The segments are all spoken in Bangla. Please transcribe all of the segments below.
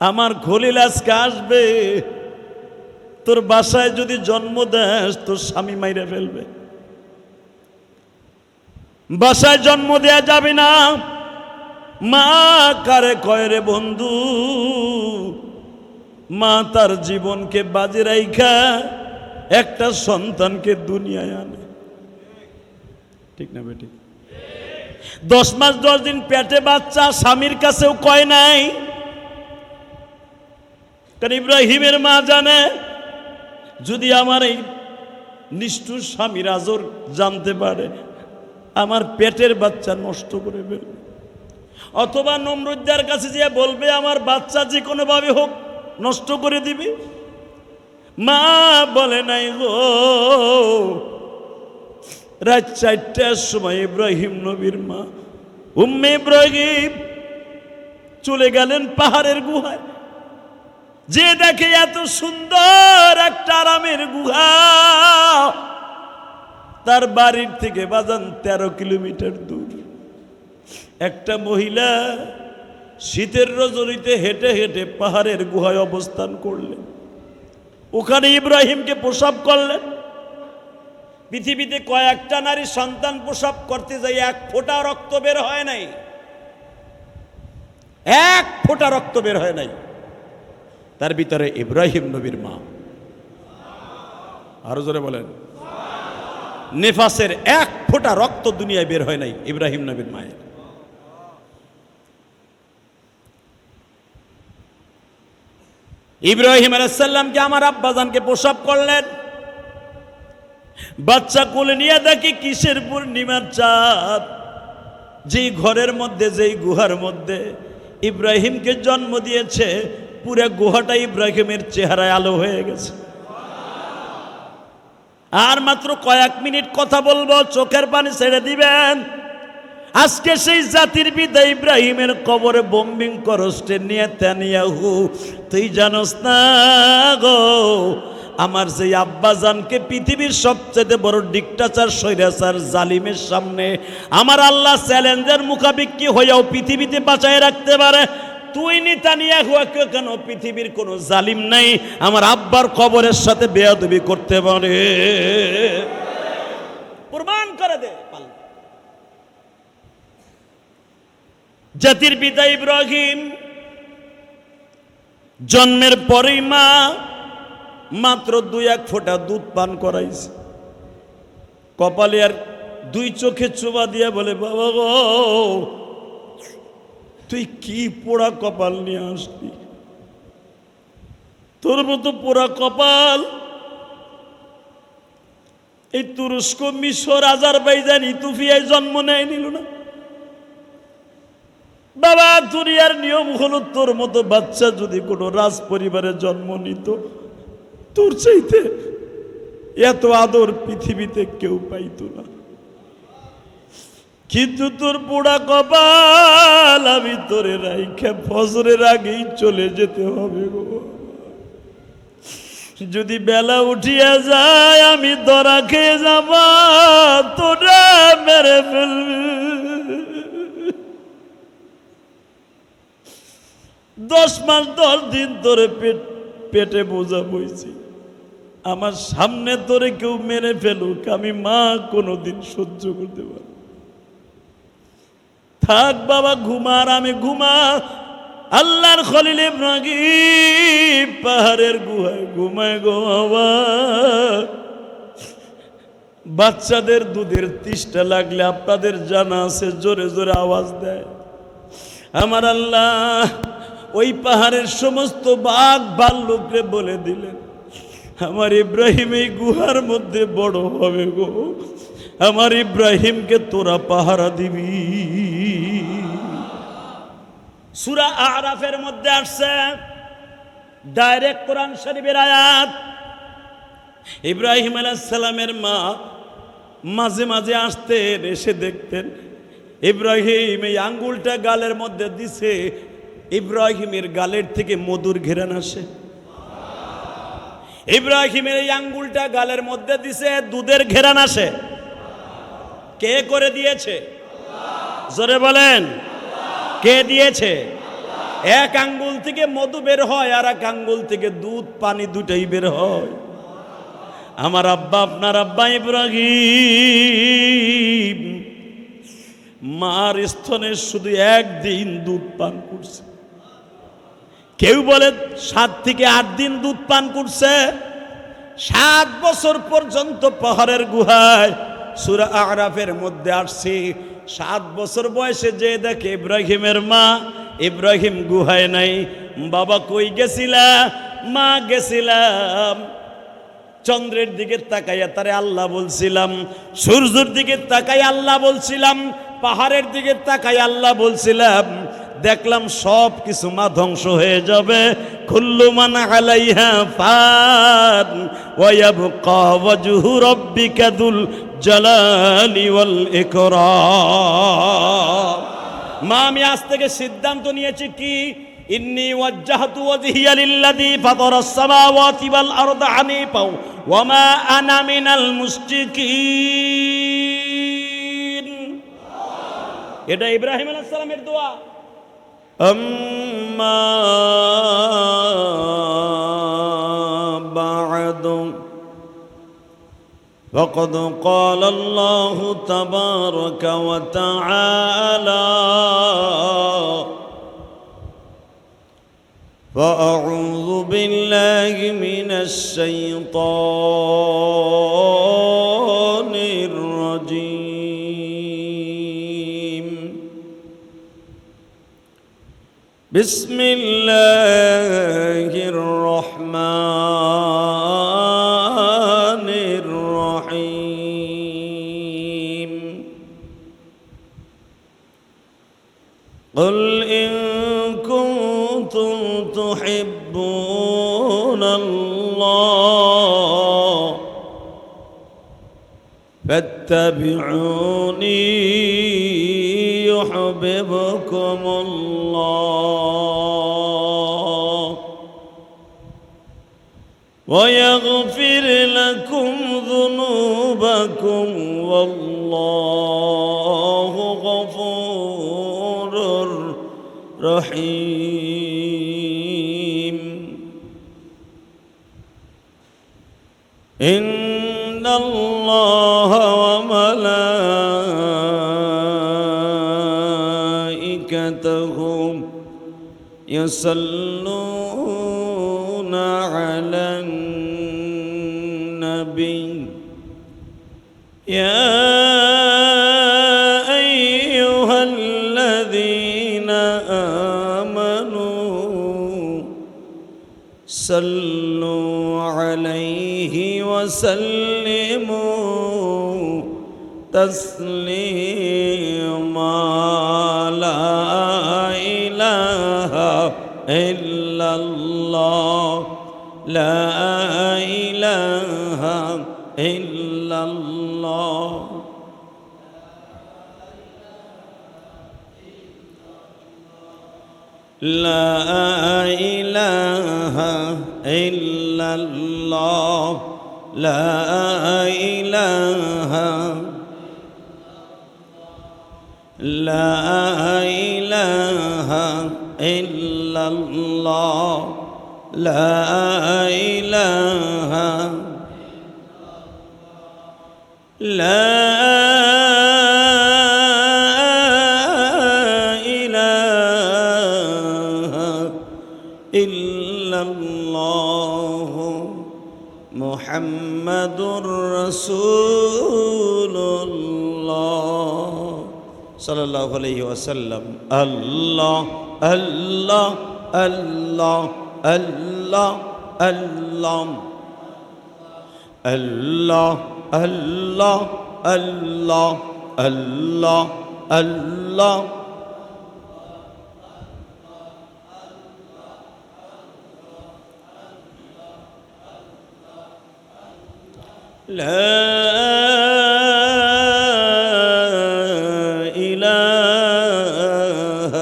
আমার খলিল আজকে আসবে, তোর বাসায় যদি জন্ম দেস তোর স্বামী মাইরে ফেলবে। বাসায় জন্ম দেয়া যাবে না। মা কারে কয় রে বন্ধু, মা তার জীবনকে বাজে রাইখা একটা সন্তানকে দুনিয়ায় আনে, ঠিক না বেটি? 10 মাস 10 দিন পেটে বাচ্চা, স্বামীর কাছেও কয় নাই। কারণ ইব্রাহিমের মা জানে, যদি আমার এই নিষ্ঠুর স্বামীর আজর জানতে পারে আমার পেটের বাচ্চা নষ্ট করে ফেলবে, অথবা নমরুদ্দার কাছে যে বলবে আমার বাচ্চা যে কোনো ভাবে হোক নষ্ট করে দিবে। মা বলে নাই গো। রাত 4টার সময় ইব্রাহিম নবীর মা উম্মে ইব্রাহিম চলে গেলেন পাহাড়ের গুহায়। যে দেখে এত সুন্দর একটা আরামের গুহা, তার বাড়ির থেকে বাজান 13 কিলোমিটার দূর। একটা মহিলা শীতের রজনীতে হেঁটে হেঁটে পাহাড়ের গুহায় অবস্থান করলেন, ওখানে ইব্রাহিমকে প্রসব করলেন। পৃথিবীতে কয়েকটা নারী সন্তান প্রসব করতে যাই 1 ফোঁটা রক্ত বের হয় নাই, 1 ফোঁটা রক্ত বের হয় নাই। তার ভিতরে ইব্রাহিম নবীর মা। আরো জোরে বলেন। নেফাসের 1 ফোঁটা রক্ত দুনিয়ায় বের হয় নাই ইব্রাহিম নবীর মায়ের। ইব্রাহিম আলাইহিস সালামকে আমার আব্বাজানকে প্রসব করলেন। বাচ্চা কোলে নিয়ে দেখি কিসের পূর্ণিমার চাঁদ। যেই ঘরের মধ্যে, যেই গুহার মধ্যে ইব্রাহিমকে জন্ম দিয়েছে, পুরো গুহাটা ইব্রাহিমের চেহারায় আলো হয়ে গেছে। আর মাত্র কয়েক মিনিট কথা বলবো, চোখের পানি ছেড়ে দিবেন। আজকে সেই জাতির পিতা ইব্রাহিমের কবরে বোম্বিং করস্টে নেতানিয়াহু, তুই জানোস না গো, আমার সেই আব্বাজানকে পৃথিবীর সবচেয়ে বড় ডিক্টাচার, স্বৈরাচার, জালিমের সামনে আমার আল্লাহ চ্যালেঞ্জের মুখাপেক্ষি হয়েও পৃথিবীতে বাঁচায় রাখতে পারে। তুই নেতানিয়াহু কেন? পৃথিবীর কোনো জালিম নাই আমার আব্বার কবরের সাথে বেয়াদবি করতে পারে। প্রমাণ করে দে। জাতির পিতা ইব্রাহিম জন্মের পরেই মা মাত্র 2-1 ফোঁটা দুধ পান করাইছে। কপালে আর 2 চোখে চোবা দিয়া বলে, বাবা গো, তুই কি পোড়া কপাল নিয়ে আসলি? তোর মতো পোড়া কপাল এই তুরস্ক, মিশর, আজারবাইজান, ইথিওপিয়ায় জন্ম নেয় নিল না। বাবা, দুনিয়ার নিয়ম হলো তোর মতো বাচ্চা যদি কোনো রাজ পরিবারে জন্ম নিত, তোর চাইতে এত আদর পৃথিবীতে কেউ পাইতো না। কিন্তু তোর পোড়া কপাল আমি তোরে রাইখা ফজরের আগেই চলে যেতে হবে গো। যদি বেলা উঠিয়া যায় আমি ধরা খেয়ে যাব, তোরা মেরে ফেলবি। 10 মাস 10 দিন তোরে পেটে বোঝা বইছি, আমার সামনে তোরে কেউ মেরে ফেলুক আমি মা কোনোদিন সহ্য করতে পারব। থাক বাবা, ঘুমার আমি ঘুমা। আল্লাহর খলিল ইব্রাহিম পাহাড়ের গুহায় ঘুমায় গো বাবা। বাচ্চাদের দুধের তৃষ্ণা লাগলে আপনাদের জানা আছে, জোরে জোরে আওয়াজ দেয়। আমার আল্লাহ ওই পাহাড়ের সমস্ত বাঘ ভাল্লুকরে বলে দিলেন, আমার ইব্রাহিম এই গুহার মধ্যে বড় হবে গো, আমার ইব্রাহিমকে তোরা পাহারা দিবি। সূরা আরাফের মধ্যে আসছে, ডাইরেক্ট কোরআন শরীফের আয়াত। ইব্রাহিম আলাইহিস সালামের মা মাঝে মাঝে আসতেন, এসে দেখতেন ইব্রাহিম এই আঙ্গুলটা গালের মধ্যে দিছে, ইব্রাহিমের গালের থেকে মধুর ঘেরান আসে। ইব্রাহিমের এই আঙ্গুলটা গালের মধ্যে দিছে, দুধের ঘেরান আসে। কে করে দিয়েছে? জোরে বলেন, কে দিয়েছে? 1 আঙ্গুল থেকে মধু বের হয় আর এক আঙ্গুল থেকে দুধ পানি দুটাই বের হয়। আমার আব্বা, আপনার আব্বা ইব্রাহিম মার স্তনে শুধু একদিন দুধ পান করছে। কেউ বলে 7 থেকে 8 দিন দুধ পান করছে। 7 বছর পর্যন্ত পাহাড়ের গুহায়, সূরা আরাফের মধ্যে আসছে, 7 বছর বয়সে যে দেখে ইব্রাহিমের মা, ইব্রাহিম গুহায় নাই। বাবা কই গেছিলা? মা গেছিলাম চন্দ্রের দিকে তাকাইয়া তারে আল্লাহ বলছিলাম, সূর্যের দিকে তাকাই আল্লাহ বলছিলাম, পাহাড়ের দিকে তাকাই আল্লাহ বলছিলাম। দেখলাম সব কিছু মা ধ্বংস হয়ে যাবে। কুল্লু মান আলাইহা ফান ওয়া ইয়াবকা ওয়াজহু রাব্বিকা যুল জালালি ওয়াল ইকরাম। মা আমি আজ থেকে সিদ্ধান্ত নিয়েছি কি, ইন্নী ওয়াজ্জাহতু ওয়াজহিয়া লিল্লাযী ফাতারাস সামাওয়াতি ওয়াল আরদা হানিফা ওয়া মা আনা মিনাল মুশরিকিন। এটা ইব্রাহিম আলাইহিস সালামের দোয়া। أما بعد فقد قال الله تبارك وتعالى فأعوذ بالله من الشيطان الرجيم بسم الله الرحمن الرحيم قل إن كنتم تحبون الله فاتبعوني يحببكم الله ويغفر لكم ذنوبكم والله غفور رحيم إن الله وملائكته يصلون على النبي يا أيها الذين آمنوا صلوا عليه وسلموا تسليما لا إله إلا الله لا إله إلا الله لا إله إلا الله لا إله لا إله إلا الله لا إله لا إله إلا الله محمد رسول الله صلى الله عليه وسلم الله الله الله الله الله الله الله الله الله الله لا إله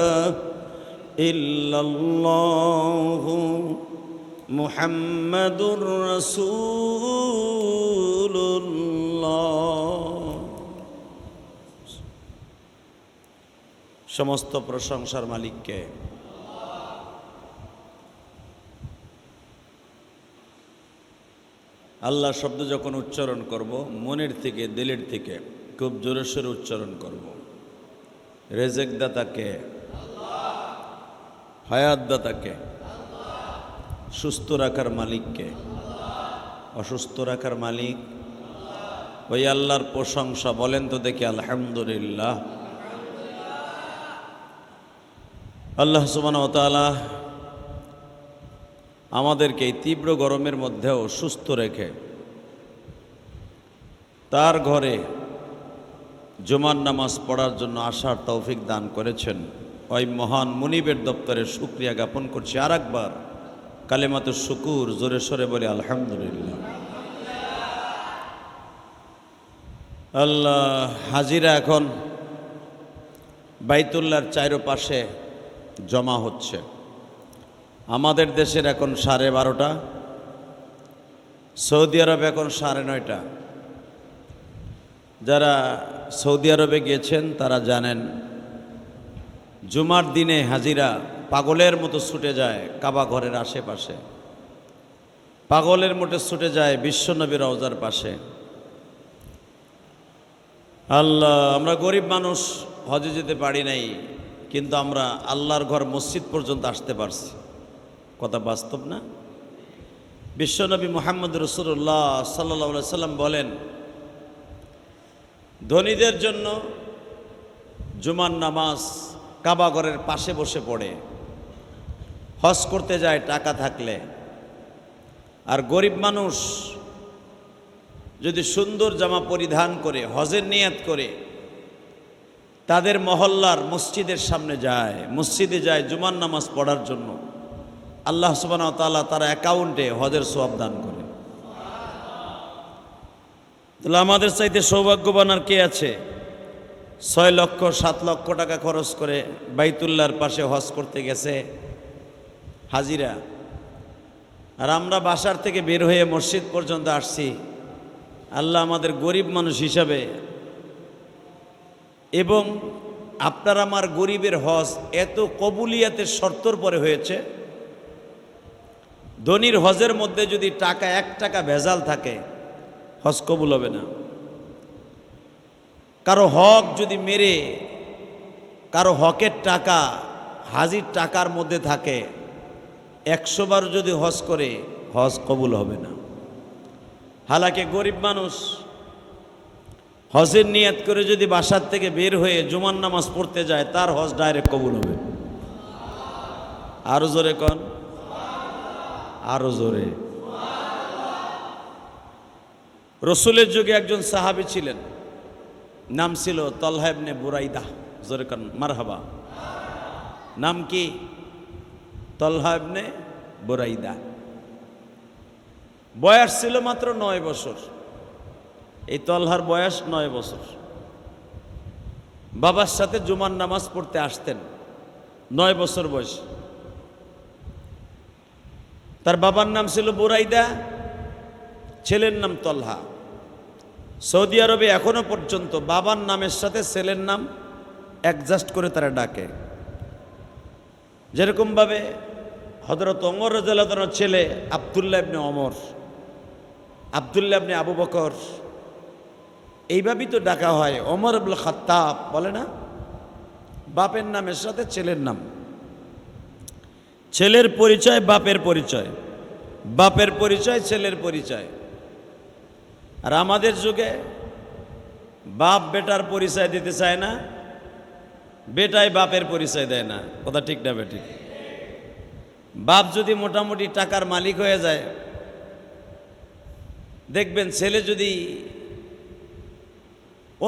إلا الله محمد رسول الله সমস্ত প্রশংসার মালিককে আল্লাহ শব্দ যখন উচ্চারণ করব মনের থেকে দিলের থেকে খুব জোরে সোরে উচ্চারণ করব। রেজেক দাতাকে, হায়াত দাতাকে, সুস্থ রাখার মালিককে, অসুস্থ রাখার মালিক ওই আল্লাহর প্রশংসা। বলেন তো দেখি আলহামদুলিল্লাহ। আল্লাহ সুবহানাহু ওয়া তাআলা আমাদেরকে এই তীব্র গরমের মধ্যেও সুস্থ রেখে তার ঘরে জুমার নামাজ পড়ার জন্য আসার তৌফিক দান করেছেন। ওই মহান মুনিবের দপ্তরে শুকরিয়া জ্ঞাপন করছি। আর একবার কালেমাতুশ শুকুর জোরে সোরে বলি আলহামদুলিল্লাহ। আল্লাহ, হাজিরা এখন বাইতুল্লাহর চারপাশে জমা হচ্ছে। আমাদের দেশের এখন 12:30, সৌদি আরব এখন 9:30। যারা সৌদি আরবে গিয়েছেন তারা জানেন জুমার দিনে হাজিরা পাগলের মতো ছুটে যায় কাবা ঘরের আশেপাশে, পাগলের মতো ছুটে যায় বিশ্বনবীর রওজার পাশে। আল্লাহ, আমরা গরিব মানুষ, হজে যেতে পারি নাই, কিন্তু আমরা আল্লাহর ঘর মসজিদ পর্যন্ত আসতে পারছি। কথা বাস্তব না? বিশ্বনবী মুহাম্মদ রাসূলুল্লাহ সাল্লাল্লাহু আলাইহি সাল্লাম বলেন, ধনীদের জন্য জুমার নামাজ কাবা ঘরের পাশে বসে পড়ে, হজ করতে যায় টাকা থাকলে। আর গরিব মানুষ যদি সুন্দর জামা পরিধান করে হজের নিয়াত করে তাদের মহল্লার মসজিদের সামনে যায়, মসজিদে যায় জুমার নামাজ পড়ার জন্য, আল্লাহ সুবহানাহু ওয়া তাআলা তার অ্যাকাউন্টে হজের সওয়াব দান করে। তাহলে আমাদের চাইতে সৌভাগ্যবান আর কে আছে? 6 লক্ষ 7 লক্ষ টাকা খরচ করে বাইতুল্লাহর পাশে হজ করতে গেছে হাজিরা, আর আমরা বাসার থেকে বের হয়ে মসজিদ পর্যন্ত আসছি। আল্লাহ আমাদের গরিব মানুষ হিসাবে, এবং আপনার আমার গরিবের হজ এত কবুলিয়াতের শর্তর পরে হয়েছে। ধনীর হজের মধ্যে যদি টাকা 1 টাকা ভেজাল থাকে, হজ কবুল হবে না। কারো হক যদি মেরে, কারো হকের টাকা হাজির টাকার মধ্যে থাকে, 100 বার যদি হজ করে, হজ কবুল হবে না। হালাকে গরিব মানুষ হজের নিয়াত করে যদি বাসার থেকে বের হয়ে জুমার নামাজ পড়তে যায়, তার হজ ডাইরেক্ট কবুল হবে। আরো জোরে কন, আরো জোরে। রসুলের যুগে একজন সাহাবী ছিলেন, নাম ছিল তলহা ইবনে বুরাইদা। জোরে কন মারহাবা। নাম কি? তলহা ইবনে বুরাইদা। বয়স ছিল মাত্র 9 বছর। এই তলহার বয়স 9 বছর। বাবার সাথে জুমার নামাজ পড়তে আসতেন 9 বছর বয়স। তার বাবার নাম ছিল বুরাইদা, ছেলের নাম তলহা। সৌদি আরবে এখনো পর্যন্ত বাবার নামের সাথে ছেলের নাম অ্যাডজাস্ট করে তারা ডাকে। যেরকমভাবে হযরত ওমর রাদিয়াল্লাহু তাআলার ছেলে আব্দুল্লাহ ইবনে ওমর, আব্দুল্লাহ ইবনে আবু বকর, এইভাবেই তো ডাকা হয়। ওমর ইবনুল খাত্তাব বলে না? বাপের নামের সাথে ছেলের নাম। ছেলের পরিচয় বাপের পরিচয়, বাপের পরিচয় ছেলের পরিচয়। আর আমাদের যুগে বাপ বেটার পরিচয় দিতে চায় না, বেটাই বাপের পরিচয় দেয় না। কথা ঠিক না বেঠিক? বাপ যদি মোটামুটি টাকার মালিক হয়ে যায়, দেখবেন ছেলে যদি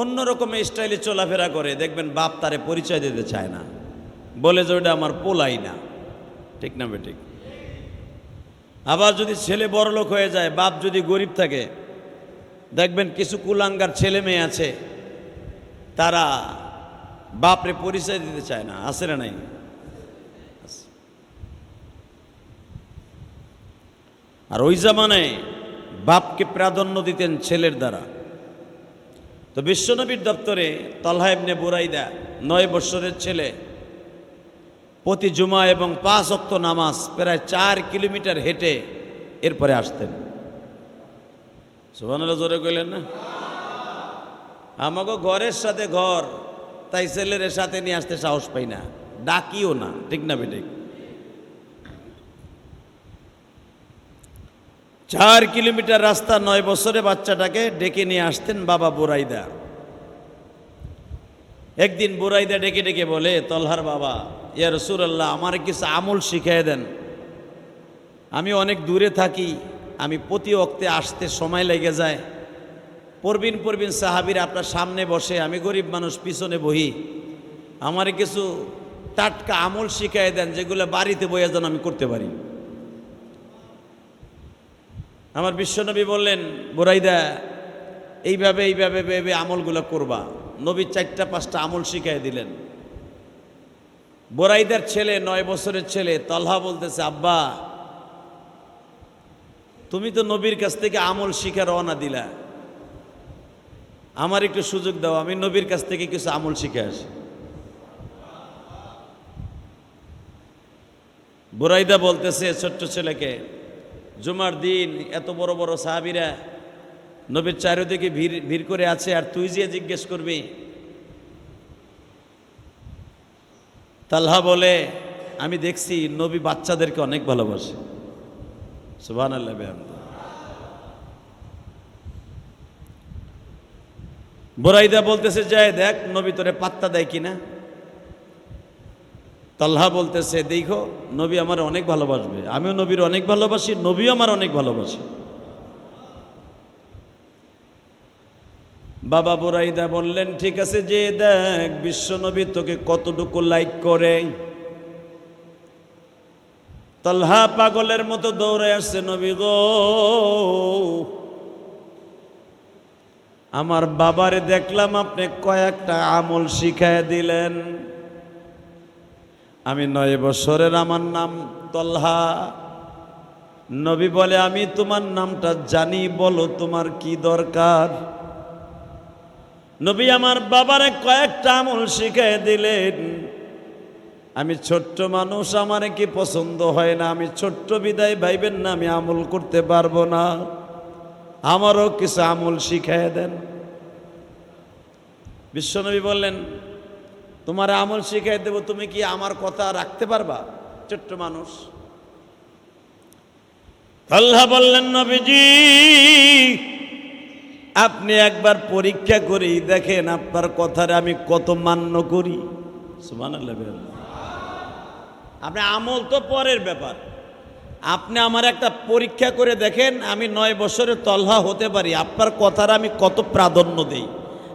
অন্যরকম স্টাইলে চলাফেরা করে, দেখবেন বাপ তারে পরিচয় দিতে চায় না, বলে যে ওটা আমার পোলাই না। ঠিক না বেঠিক? আবার যদি ছেলে বড়লোক হয়ে যায়, বাপ যদি গরিব থাকে, দেখবেন কিছু কুলাঙ্গার ছেলে মেয়ে আছে, তারা বাপরে পরিচয় দিতে চায় না। আছে না নাই? আর ওই জামানায় বাপকে প্রাধান্য দিতেন ছেলের দ্বারা। তো বিশ্বনবীর দপ্তরে তলহা ইবনে বুরাইদা 9 বছরের ছেলে প্রতি জুমা এবং 5 ওয়াক্ত নামাজ প্রায় 4 কিলোমিটার হেঁটে এরপরে আসতেন। সুবহানাল্লাহ জোরে কইলেন না? আমাকে ঘরের সাথে ঘর, তাই ছেলের সাথে নিয়ে আসতে সাহস পাই না, ডাকিও না, ঠিক না বেঠিক? 4 কিলোমিটার রাস্তা 9 বছরে বাচ্চাটাকে ডেকে নিয়ে আসতেন বাবা বুরাইদা। একদিন বুরাইদা ডেকে ডেকে বলে, তলহার বাবা, ইয়া রাসূলুল্লাহ, আমার কিছু আমল শিখিয়ে দেন। আমি অনেক দূরে থাকি, আমি প্রতি ওয়াক্তে আসতে সময় লেগে যায়। পরবিন সাহাবীরা আপনার সামনে বসে, আমি গরিব মানুষ পিছনে বহি, আমার কিছু টাটকা আমল শিখিয়ে দেন যেগুলো বাড়িতে বইয়া যেন আমি করতে পারি। আমার বিশ্বনবী বললেন, বুরাইদা, এইভাবে এইভাবে আমলগুলো করবা। নবী 4-5টা আমল শিখিয়ে দিলেন। বুরাইদার ছেলে, 9 বছরের ছেলে তলহা বলতেছে, আব্বা, তুমি তো নবীর কাছ থেকে আমল শিখে রওনা দিলা, আমার একটু সুযোগ দাও, আমি নবীর কাছ থেকে কিছু আমল শিখে আসি। বুরাইদা বলতেছে ছোট্ট ছেলেকে, জুমার দিন এত বড় বড় সাহাবীরা নবীর চারিদিকে ভিড় করে আছে, আর তুই যে জিজ্ঞেস করবি? তালহা বলে, আমি দেখছি নবী বাচ্চাদেরকে অনেক ভালোবাসে। সুবহানাল্লাহ। বুরাইদা বলতেছে, যায় দেখ নবী তোরে পাত্তা দেয় কিনা। তালহা বলতেছে, দেখো নবী আমার অনেক ভালোবাসবে, আমিও নবীর অনেক ভালোবাসি, নবীও আমার অনেক ভালোবাসে। বাবা বুরাইদা বললেন, ঠিক আছে, যে দেখ বিশ্ব নবী তোকে কতটুকু লাইক করে। তালহা পাগলের মতো দৌড়ে আসছে, নবী গো, আমার বাবারে দেখলাম আপনি কয়েকটা আমল শিখায় দিলেন। আমি 9 বছরের, আমার নাম তলহা। নবী বলে, আমি তোমার নামটা জানি, বলো তোমার কি দরকার। নবী আমার বাবারে কয়েকটা আমল শিখায় দিলেন। আমি ছোট্ট মানুষ, আমার কি পছন্দ হয় না, আমি ছোট্ট বিদায় ভাইবেন না আমি আমল করতে পারবো না, আমারও কিছু আমল শিখায় দেন। বিশ্বনবী বললেন, তোমার আমল শিখাই দেব, তুমি কি আমার কথা রাখতে পারবা? ছোট্ট মানুষ। আল্লাহ বললেন, নবীজি আপনি একবার পরীক্ষা করেই দেখেন আপনার কথারে আমি কত মান্য করি। সুবহানাল্লাহ। আপনি আমল তো পরের ব্যাপার, আপনি আমার একটা পরীক্ষা করে দেখেন, আমি 9 বছরের তলহা হতে পারি, আপনার কথার আমি কত প্রাধান্য দেই,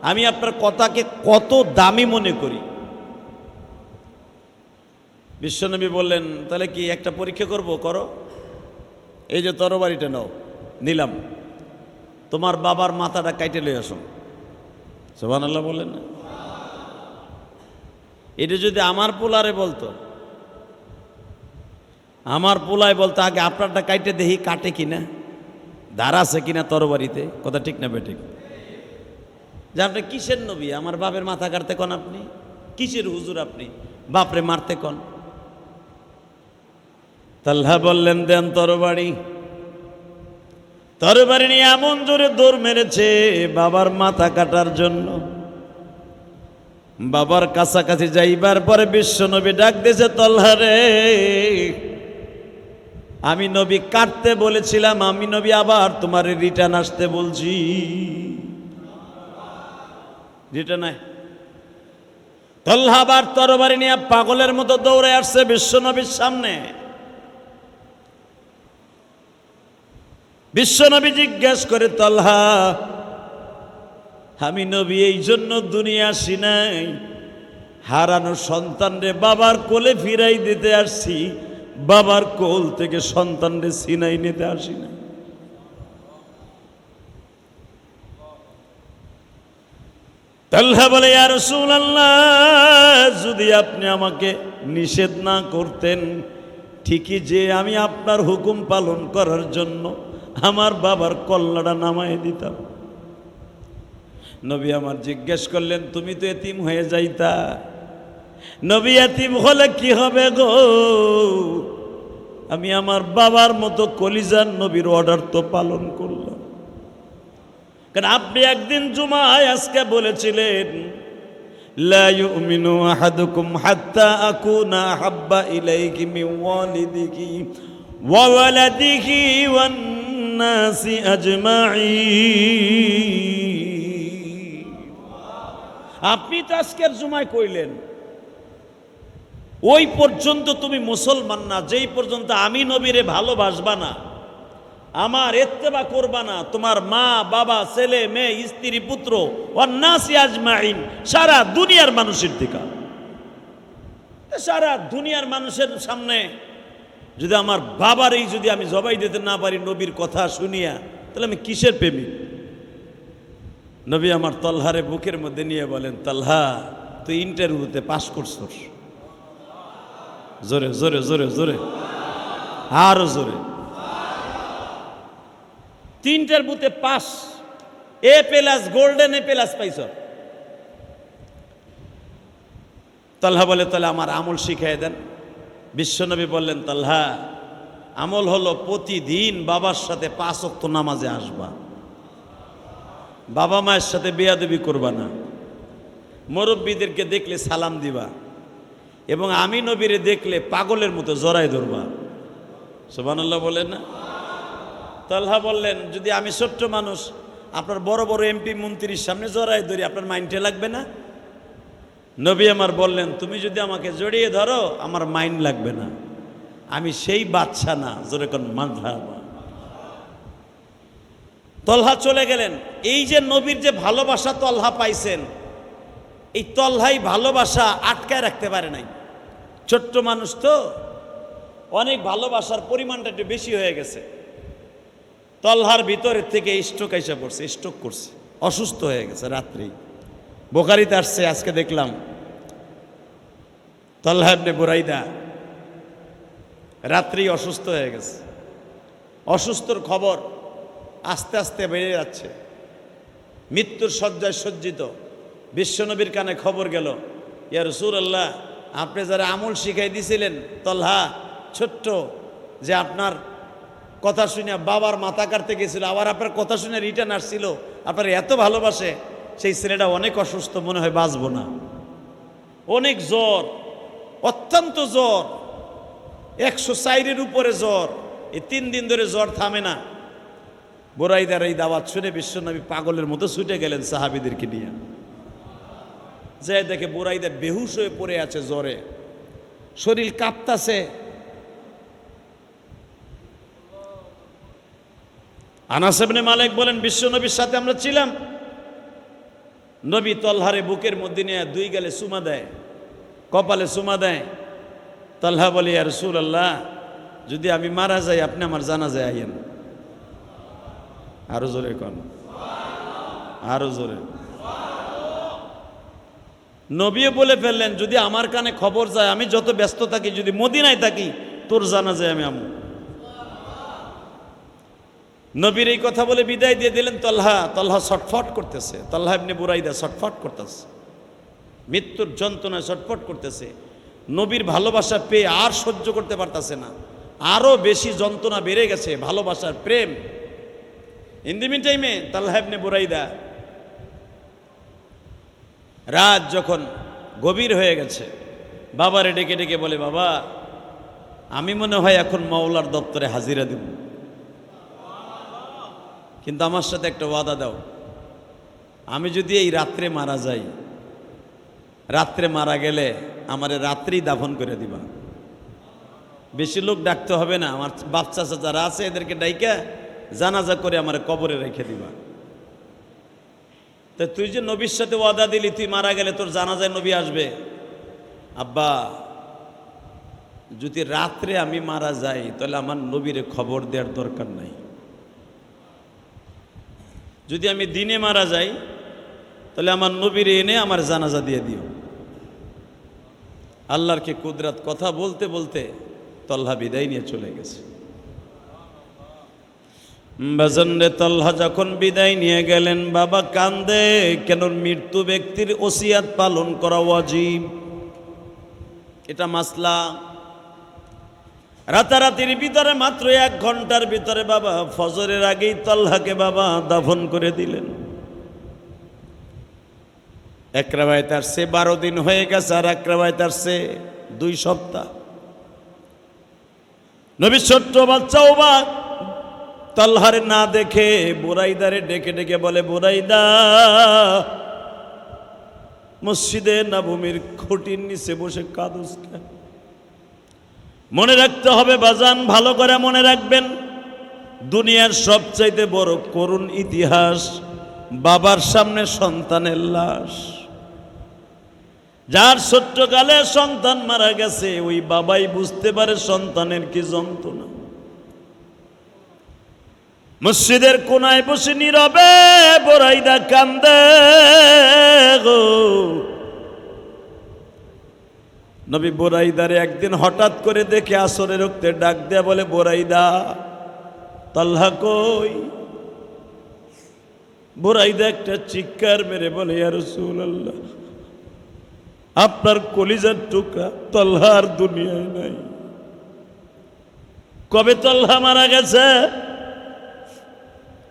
আমি আপনার কথাকে কত দামি মনে করি। বিশ্বনবী বললেন, তাহলে কি একটা পরীক্ষা করব? করো, এই যে তরবারিটা নাও, নিলাম, তোমার বাবার মাথাটা কাইটে লই আসো। সুবহানাল্লাহ বললেন না? এটা যদি আমার পোলারে বলতো, আমার পোলায় বলতো, আগে আপনারটা কাইটে দেখি কাটে কিনা, ধার আছে কিনা তরবারিতে, কথা ঠিক না বেঠিক? যে আপনি কিসের নবী, আমার বাপের মাথা কাটতে কন, আপনি কিসের হুজুর, আপনি বাপরে মারতে কন? তালহা বললেন, দেন তরবারি। তরবারি নিয়ে এমন জোরে দৌড় মেরেছে বাবার মাথা কাটার জন্য। বাবার কাছাকাছি যাইবার পরে বিশ্বনবী ডাক দিয়েছে, তলহা রে, আমি নবী কাটতে বলেছিলাম, আমি নবী আবার তোমার রিটার্ন আসতে বলছি। রিটার্ন আয়। তলহা আবার তরবারি নিয়ে পাগলের মতো দৌড়ে আসছে বিশ্বনবীর সামনে। বিশ্বনবী জিজ্ঞেস করে, তলহা, আমি নবী এই জন্য দুনিয়া আসি নাই, হারানো সন্তানরে বাবার কোলে ফিরাই দিতে আসছি, বাবার কোল থেকে সন্তানরে ছিনাই নিতে আসি না। তালহা বলে, ইয়া রাসূলুল্লাহ, যদি আপনি আমাকে নিষেধ না করতেন, ঠিকই যে আমি আপনার হুকুম পালন করার জন্য আমার বাবার কল্লাটা নামায় দিতাম। নবী আমার জিজ্ঞেস করলেন, তুমি তো এতিম হয়ে যাইতা, নবী এতিম হলে কি হবে গো? আমি আমার বাবার মতো কলিজার নবীর অর্ডার তো পালন করলাম। কারণ আপনি একদিন জুমায় আজকে বলেছিলেন লা ইউমিনু আহাদুকুম হাত্তা আকুনা হাব্বা ইলাইহি মিন ওয়ালিদিহি ওয়া ওয়ালাদিহি ওয়ান নাসি আজমাইন। আপনি তো আজকের জুমায় কইলেন ওই পর্যন্ত তুমি মুসলমান না যেই পর্যন্ত আমি নবীরে ভালোবাসবা না, আমার ইত্তেবা করবা না, তোমার মা বাবা ছেলে মেয়ে স্ত্রী পুত্র ওয়ান্নাসি আজমাইন, সারা দুনিয়ার মানুষের দিকে, সারা দুনিয়ার মানুষের সামনে যদি আমার বাবারই যদি আমি জবাই দিতে না পারি নবীর কথা শুনিয়া, তাহলে আমি কিসের প্রেমিক? নবী আমার তলহারে বুকের মধ্যে নিয়ে বলেন, তলহা তুই ইন্টারভিউতে পাস করছস। জোরে জোরে জোরে জোরে আরো জোরে। তিনটার বুথে পাস, A+ গোল্ডেন A+ পাইছ। তালহা বলে তাহলে আমার আমল শিখাই দেন। বিশ্বনবী বললেন, তালহা আমল হলো প্রতিদিন বাবার সাথে 5 ওয়াক্ত নামাজে আসবা, বাবা মায়ের সাথে বেয়াদবি করবা না, মুরব্বীদেরকে দেখলে সালাম দিবা, এবং আমি নবীরে দেখলে পাগলের মতো জড়াই ধরবা। সুবহানাল্লাহ বলেন না? তালহা বললেন, যদি আমি ছোট্ট মানুষ আপনার বড় বড় MP মন্ত্রীর সামনে জড়াই ধরি আপনার মাইন্ডে লাগবে না? নবী আমার বললেন, তুমি যদি আমাকে জড়িয়ে ধরো আমার মাইন্ড লাগবে না, আমি সেই বাচ্চা না। জোরে কোন মাযহাবা। তলহা চলে গেলেন। এই যে নবীর যে ভালোবাসা তলহা পাইছেন, এই তলহাই ভালোবাসা আটকায় রাখতে পারে নাই। ছোট্ট মানুষ তো, অনেক ভালোবাসার পরিমাণটা একটু বেশি হয়ে গেছে। তলহার ভিতরের থেকে স্ট্রোক এসে পড়ছে, স্ট্রোক করছে, অসুস্থ হয়ে গেছে। রাত্রি বুখারীতে আসছে, আজকে দেখলাম তলহা ইবনে বুরাইদা রাত্রি অসুস্থ হয়ে গেছে। অসুস্থর খবর আস্তে আস্তে বেড়ে যাচ্ছে, মৃত্যুর শয্যায় সজ্জিত। বিশ্বনবীর কানে খবর গেল, ইয়া রাসূলুল্লাহ, আপনি যারা আমল শিখাই দিয়েছিলেন তলহা ছোট্ট, যে আপনার কথা শুনে বাবার মাথা কাটতে গেছিল, আবার আপনার কথা শুনে রিটার্ন আসছিল, আপনার এত ভালোবাসে, সেই ছেলেটা অনেক অসুস্থ, মনে হয় বাঁচবো না। অনেক জ্বর, অত্যন্ত জ্বর, 104-এর উপরে জ্বর। এই 3 দিন ধরে জ্বর থামে না। বুরাইদার এই দাওয়াত শুনে বিশ্বনবী পাগলের মতো ছুটে গেলেন সাহাবীদেরকে নিয়ে। যে দেখে বুরাইদা বেহুশ হয়ে পড়ে আছে জ্বরে, শরীর কাঁপতাছে। আনাস ইবনে মালিক বলেন, বিশ্বনবীর সাথে আমরা ছিলাম। নবী তলহারে বুকের মধ্যে নিয়ে 2 গালে চুমা দেয়, কপালে চুমা দেয়। তলহা বলে, ইয়া রাসূলুল্লাহ, যদি আমি মারা যাই আপনি আমার জানাজায় আইয়েন। আরো জোরে কোন, আরো জোরে। নবীও বলে ফেললেন, যদি আমার কানে খবর যায়, আমি যত ব্যস্ত থাকি, যদি মদিনায় থাকি, তোর জানাজায় আমি আমু। নবীর এই কথা বলে বিদায় দিয়ে দিলেন। তলহা ছটফট করতেছে, তলহা ইবনে বুরাইদা ছটফট করতেছে, মৃত্যুর যন্ত্রণায় ছটফট করতেছে। নবীর ভালোবাসা পেয়ে আর সহ্য করতে পারতেছে না, আরো বেশি যন্ত্রণা বেড়ে গেছে, ভালোবাসার প্রেম। ইন দি মিন টাইমে তলহা ইবনে বুরাইদা রাত যখন গভীর হয়ে গেছে, বাবারে ডেকে ডেকে বলে, বাবা আমি মনে হয় এখন মাওলার দপ্তরে হাজিরা দেব, কিন্তু আমার সাথে একটা ওয়াদা দাও, আমি যদি এই রাত্রে মারা যাই, রাত্রে মারা গেলে আমারে রাত্রেই দাফন করে দিবা, বেশি লোক ডাকতে হবে না, আমার বাচ্চা যারা আছে এদেরকে ডাইকা জানাজা করে আমার কবরে রেখে দিবা। তা তুই যে নবীর সাথে ওয়াদা দিলি তুই মারা গেলে তোর জানাজায় নবী আসবে, আব্বা যদি রাত্রে আমি মারা যাই তাহলে আমার নবীরে খবর দেওয়ার দরকার নাই, যদি আমি দিনে মারা যাই তাহলে আমার নবীরে এনে আমার জানাজা দিয়ে দিও। আল্লাহর কি কুদরত! কথা বলতে বলতে তলহা বিদায় নিয়ে চলে গেছে। বাজানরে তলহা যখন বিদায় নিয়ে গেলেন, বাবা কান্দে, কেন মৃত্যু ব্যক্তির ওসিয়াত পালন করা ওয়াজিব, এটা মাসলা। রাতারাতির ভিতরে মাত্র 1 ঘন্টার ভিতরে বাবা ফজরের আগেই তলহাকে বাবা দাফন করে দিলেন। এক রাবায়াতে আসছে 12 দিন হয়ে গেছে, আর এক রাবায়াতে আসছে 2 সপ্তাহ। নবী ছোট্ট বাচ্চাও বা তালহারে না দেখে বুরাইদারে ডেকে ডেকে বলে, বুরাইদা, মসজিদে নববীর খুঁটির নিচে বসে কাঁদোস কেন? মনে রাখতে হবে বাজান, ভালো করে মনে রাখবেন, দুনিয়ার সবচাইতে বড় করুণ ইতিহাস বাবার সামনে সন্তানের লাশ। যার ছোট্টকালে সন্তান মারা গেছে, ওই বাবাই বুঝতে পারে সন্তানের কি যন্ত্রণা। মসজিদের কোনায় বসে নীরবে বুরাইদা কান্দে গো। নবী বুরাইদারে একদিন হঠাৎ করে দেখে আসরের রক্তে ডাক দেয়া বলে, বুরাইদা, তালহা কই? বুরাইদা একটা চিৎকার মেরে বলে, ইয়া রাসূলুল্লাহ, আপনার কলিজার টুকরা তালহা আর দুনিয়ায় নাই। কবে তালহা মারা গেছে?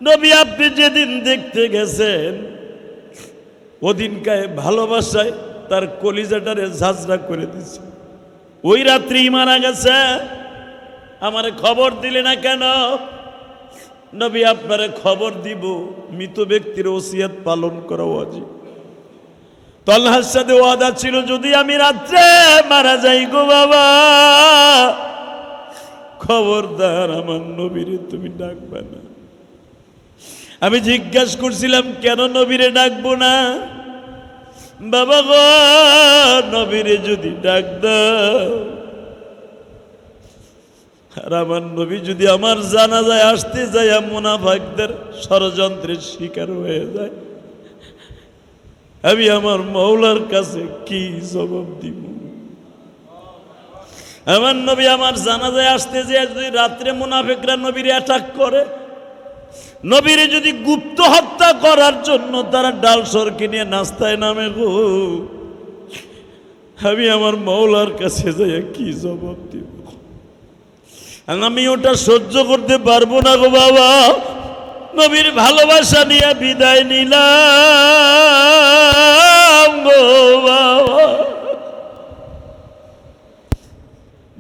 নবী আপনি যেদিন দেখতে গেছেন ওদিনকায় ভালোবাসায় তার কলিজাটারে ঝাঁঝরা করে দিছে, ওই রাত্রি মারা গেছে। আমারে খবর দিলে না কেন? নবী আপনারে খবর দিব, মৃত ব্যক্তির ওসিয়ত পালন করা ওয়াজিব। তালহার সাথে ওয়াদা ছিল, যদি আমি রাত্রে মারা যাই গো বাবা, খবরদার আমার নবীরে তুমি ডাকবা না। আমি জিজ্ঞাসা করছিলাম, কেন নবীরে ডাকবো না? বাবা গো, নবীরে যদি ডাক দাও আর আমার নবী যদি আমার জানাজায় আসতে যায় মুনাফিকদের ষড়যন্ত্রের শিকার হয়ে যায়, আমি আমার মওলার কাছে কি জবাব দিব? আমার নবী আমার জানাজায় আসতে যায় যদি রাত্রে মুনাফিকরা নবীরে অ্যাটাক করে, নবীরে যদি গুপ্ত হত্যা করার জন্য তারা ডাল সরকে নিয়ে নাস্তায় নামে গো, আমি আমার মওলার কাছে যাই কি জবাব দিব? আমি ওটা সহ্য করতে পারবো না গো বাবা। নবীর ভালোবাসা নিয়ে বিদায় নিলাম গো বাবা।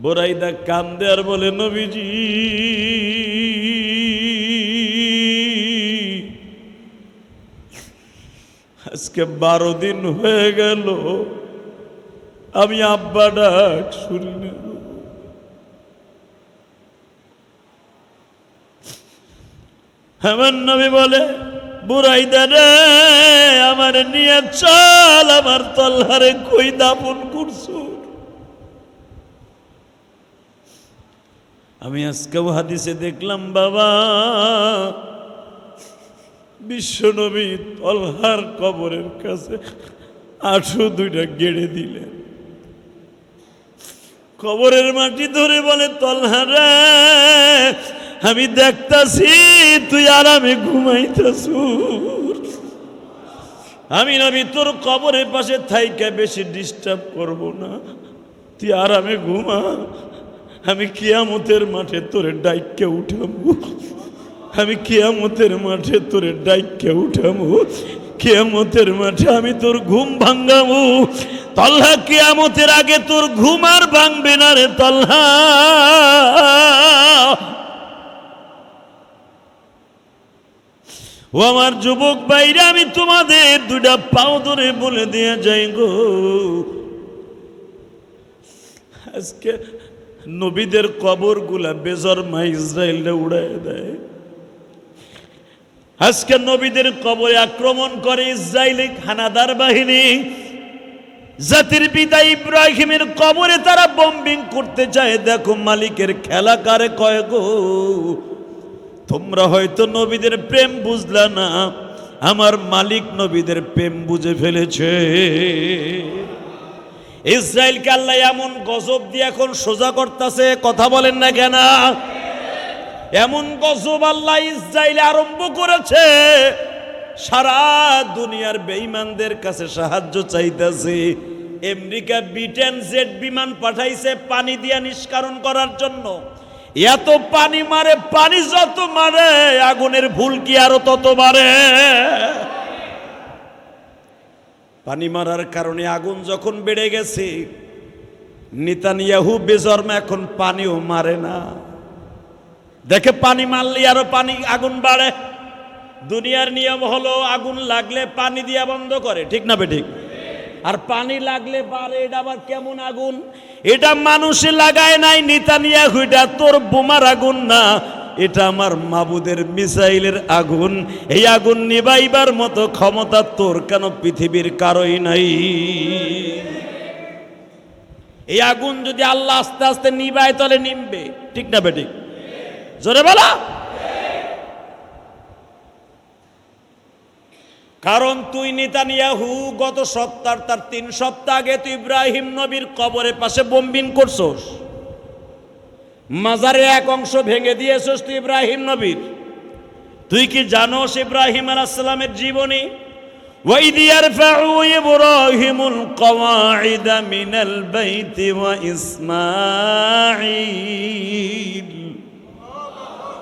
বুরাইদা কান্দে আর বলে, নবীজি, আজকে 12 দিন হয়ে গেল আমি আব্বা ডাক শুনি না। আমার নবী বলে, বুরাইদা রে, আমার নিয়ে চল, আমার তালহারে কই দাফন করছো? আমি আজকেও হাদিসে দেখলাম বাবা, বিশ্বনবী তালহার কবরের কাছে 802টা গেড়ে দিলেন। কবরের মাটি ধরে বলে, তালহা রে, আমি দেখতাছি তুই আরামে ঘুমাইতাছু, আমি নবী তোর কবরের পাশে থাইকা বেশি ডিস্টার্ব করব না, তুই আরামে ঘুমা। আমি কিয়ামতের মাঠে তোরে ডাইকে উঠাবো, আমি কিয়ামতের মাঠে তোরে ডাইকে উঠাবো, কিয়ামতের মাঠে আমি তোর ঘুম ভাঙ্গাবো। তালহা, কিয়ামতের আগে তোর ঘুম আর ভাঙবে না রে তালহা। ও আমার যুবক ভাইরা, আমি তোমাদের 2টা পাও ধরে বলে দিয়ে যাই গো, আজকে নবীদের কবরগুলা বেজরমা ইসরায়েলরা উড়ায় দেয়। আজকে নবীদের কবরে আক্রমণ করে ইসরায়েলি হানাদার বাহিনী। জাতির পিতা ইব্রাহিমের কবরে তারা বম্বিং করতে চায়। দেখো মালিকের খেলা কারে কয় গো। তোমরা হয়তো নবীদের প্রেম বুঝলা না, আমার মালিক নবীদের প্রেম বুঝে ফেলেছে। ইসরায়েলকে আল্লাহ এমন গজব দিয়ে এখন সোজা করতেছে, কথা বলেন না কেন? এমন গজব আল্লাহ ইসরায়েল আরম্ভ করেছে, সারা দুনিয়ার বেঈমানদের কাছে সাহায্য চাইতেছে। আমেরিকা ব্রিটেন জেট বিমান পাঠাইছে পানি দিয়া নিষ্কাশন করার জন্য। এত পানি মারে, পানি যত মারে আগুনের ভুলকি আরো তত মারে। পানি মারার কারণে আগুন যখন বেড়ে গেছে, নেতানিয়াহু বেজন্মা এখন পানিও মারে না। দেখে পানি মারলে আরো পানি আগুন বাড়ে। দুনিয়ার নিয়ম হলো আগুন লাগলে পানি দিয়া বন্ধ করে, ঠিক না বেঠিক? আর পানি লাগলে বাড়ে। এটা আবার কেমন আগুন? এটা মানুষে লাগায় নাই নেতানিয়াহু, এটা তোর বোমার আগুন না, এটা আমার মাবুদের মিসাইলের আগুন। এই আগুন নিবাইবার মতো ক্ষমতা তোর কেন পৃথিবীর কারোই নাই। এই আগুন যদি আল্লাহ আস্তে আস্তে নিবায় তাহলে নিমবে, ঠিক না বেঠিক? জোরে বলো। কারণ তুই নেতানিয়াহু গত সপ্তাহ তার 3 সপ্তাহ আগে তুই ইব্রাহিম নবীর কবরের পাশে বোমবিং করছস, মাজারের এক অংশ ভেঙে দিয়েছস তুই ইব্রাহিম নবীর। তুই কি জানোস ইব্রাহিম আলাইহিস সালামের জীবনী? وَإِذْ يَرْفَعُ إِبْرَاهِيمُ الْقَوَاعِدَ مِنَ الْبَيْتِ وَإِسْمَاعِيلُ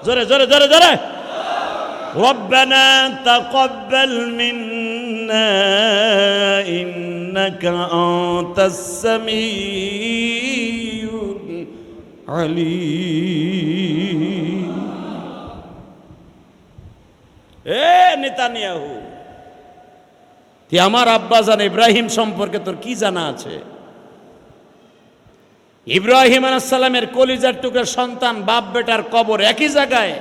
জোরে জোরে জোরে জোরে رَبَّنَا تَقَبَّلْ مِنَّا إِنَّكَ أَنْتَ السَّمِيعُ الْعَلِيمُ। নেতানিয়াহু, তুই আমার আব্বাজান ইব্রাহিম সম্পর্কে তোর কি জানা আছে? ইব্রাহিম আলাইহিস সালামের কলিজার টুকরা সন্তান, বাপ বেটার কবর একই জায়গায়।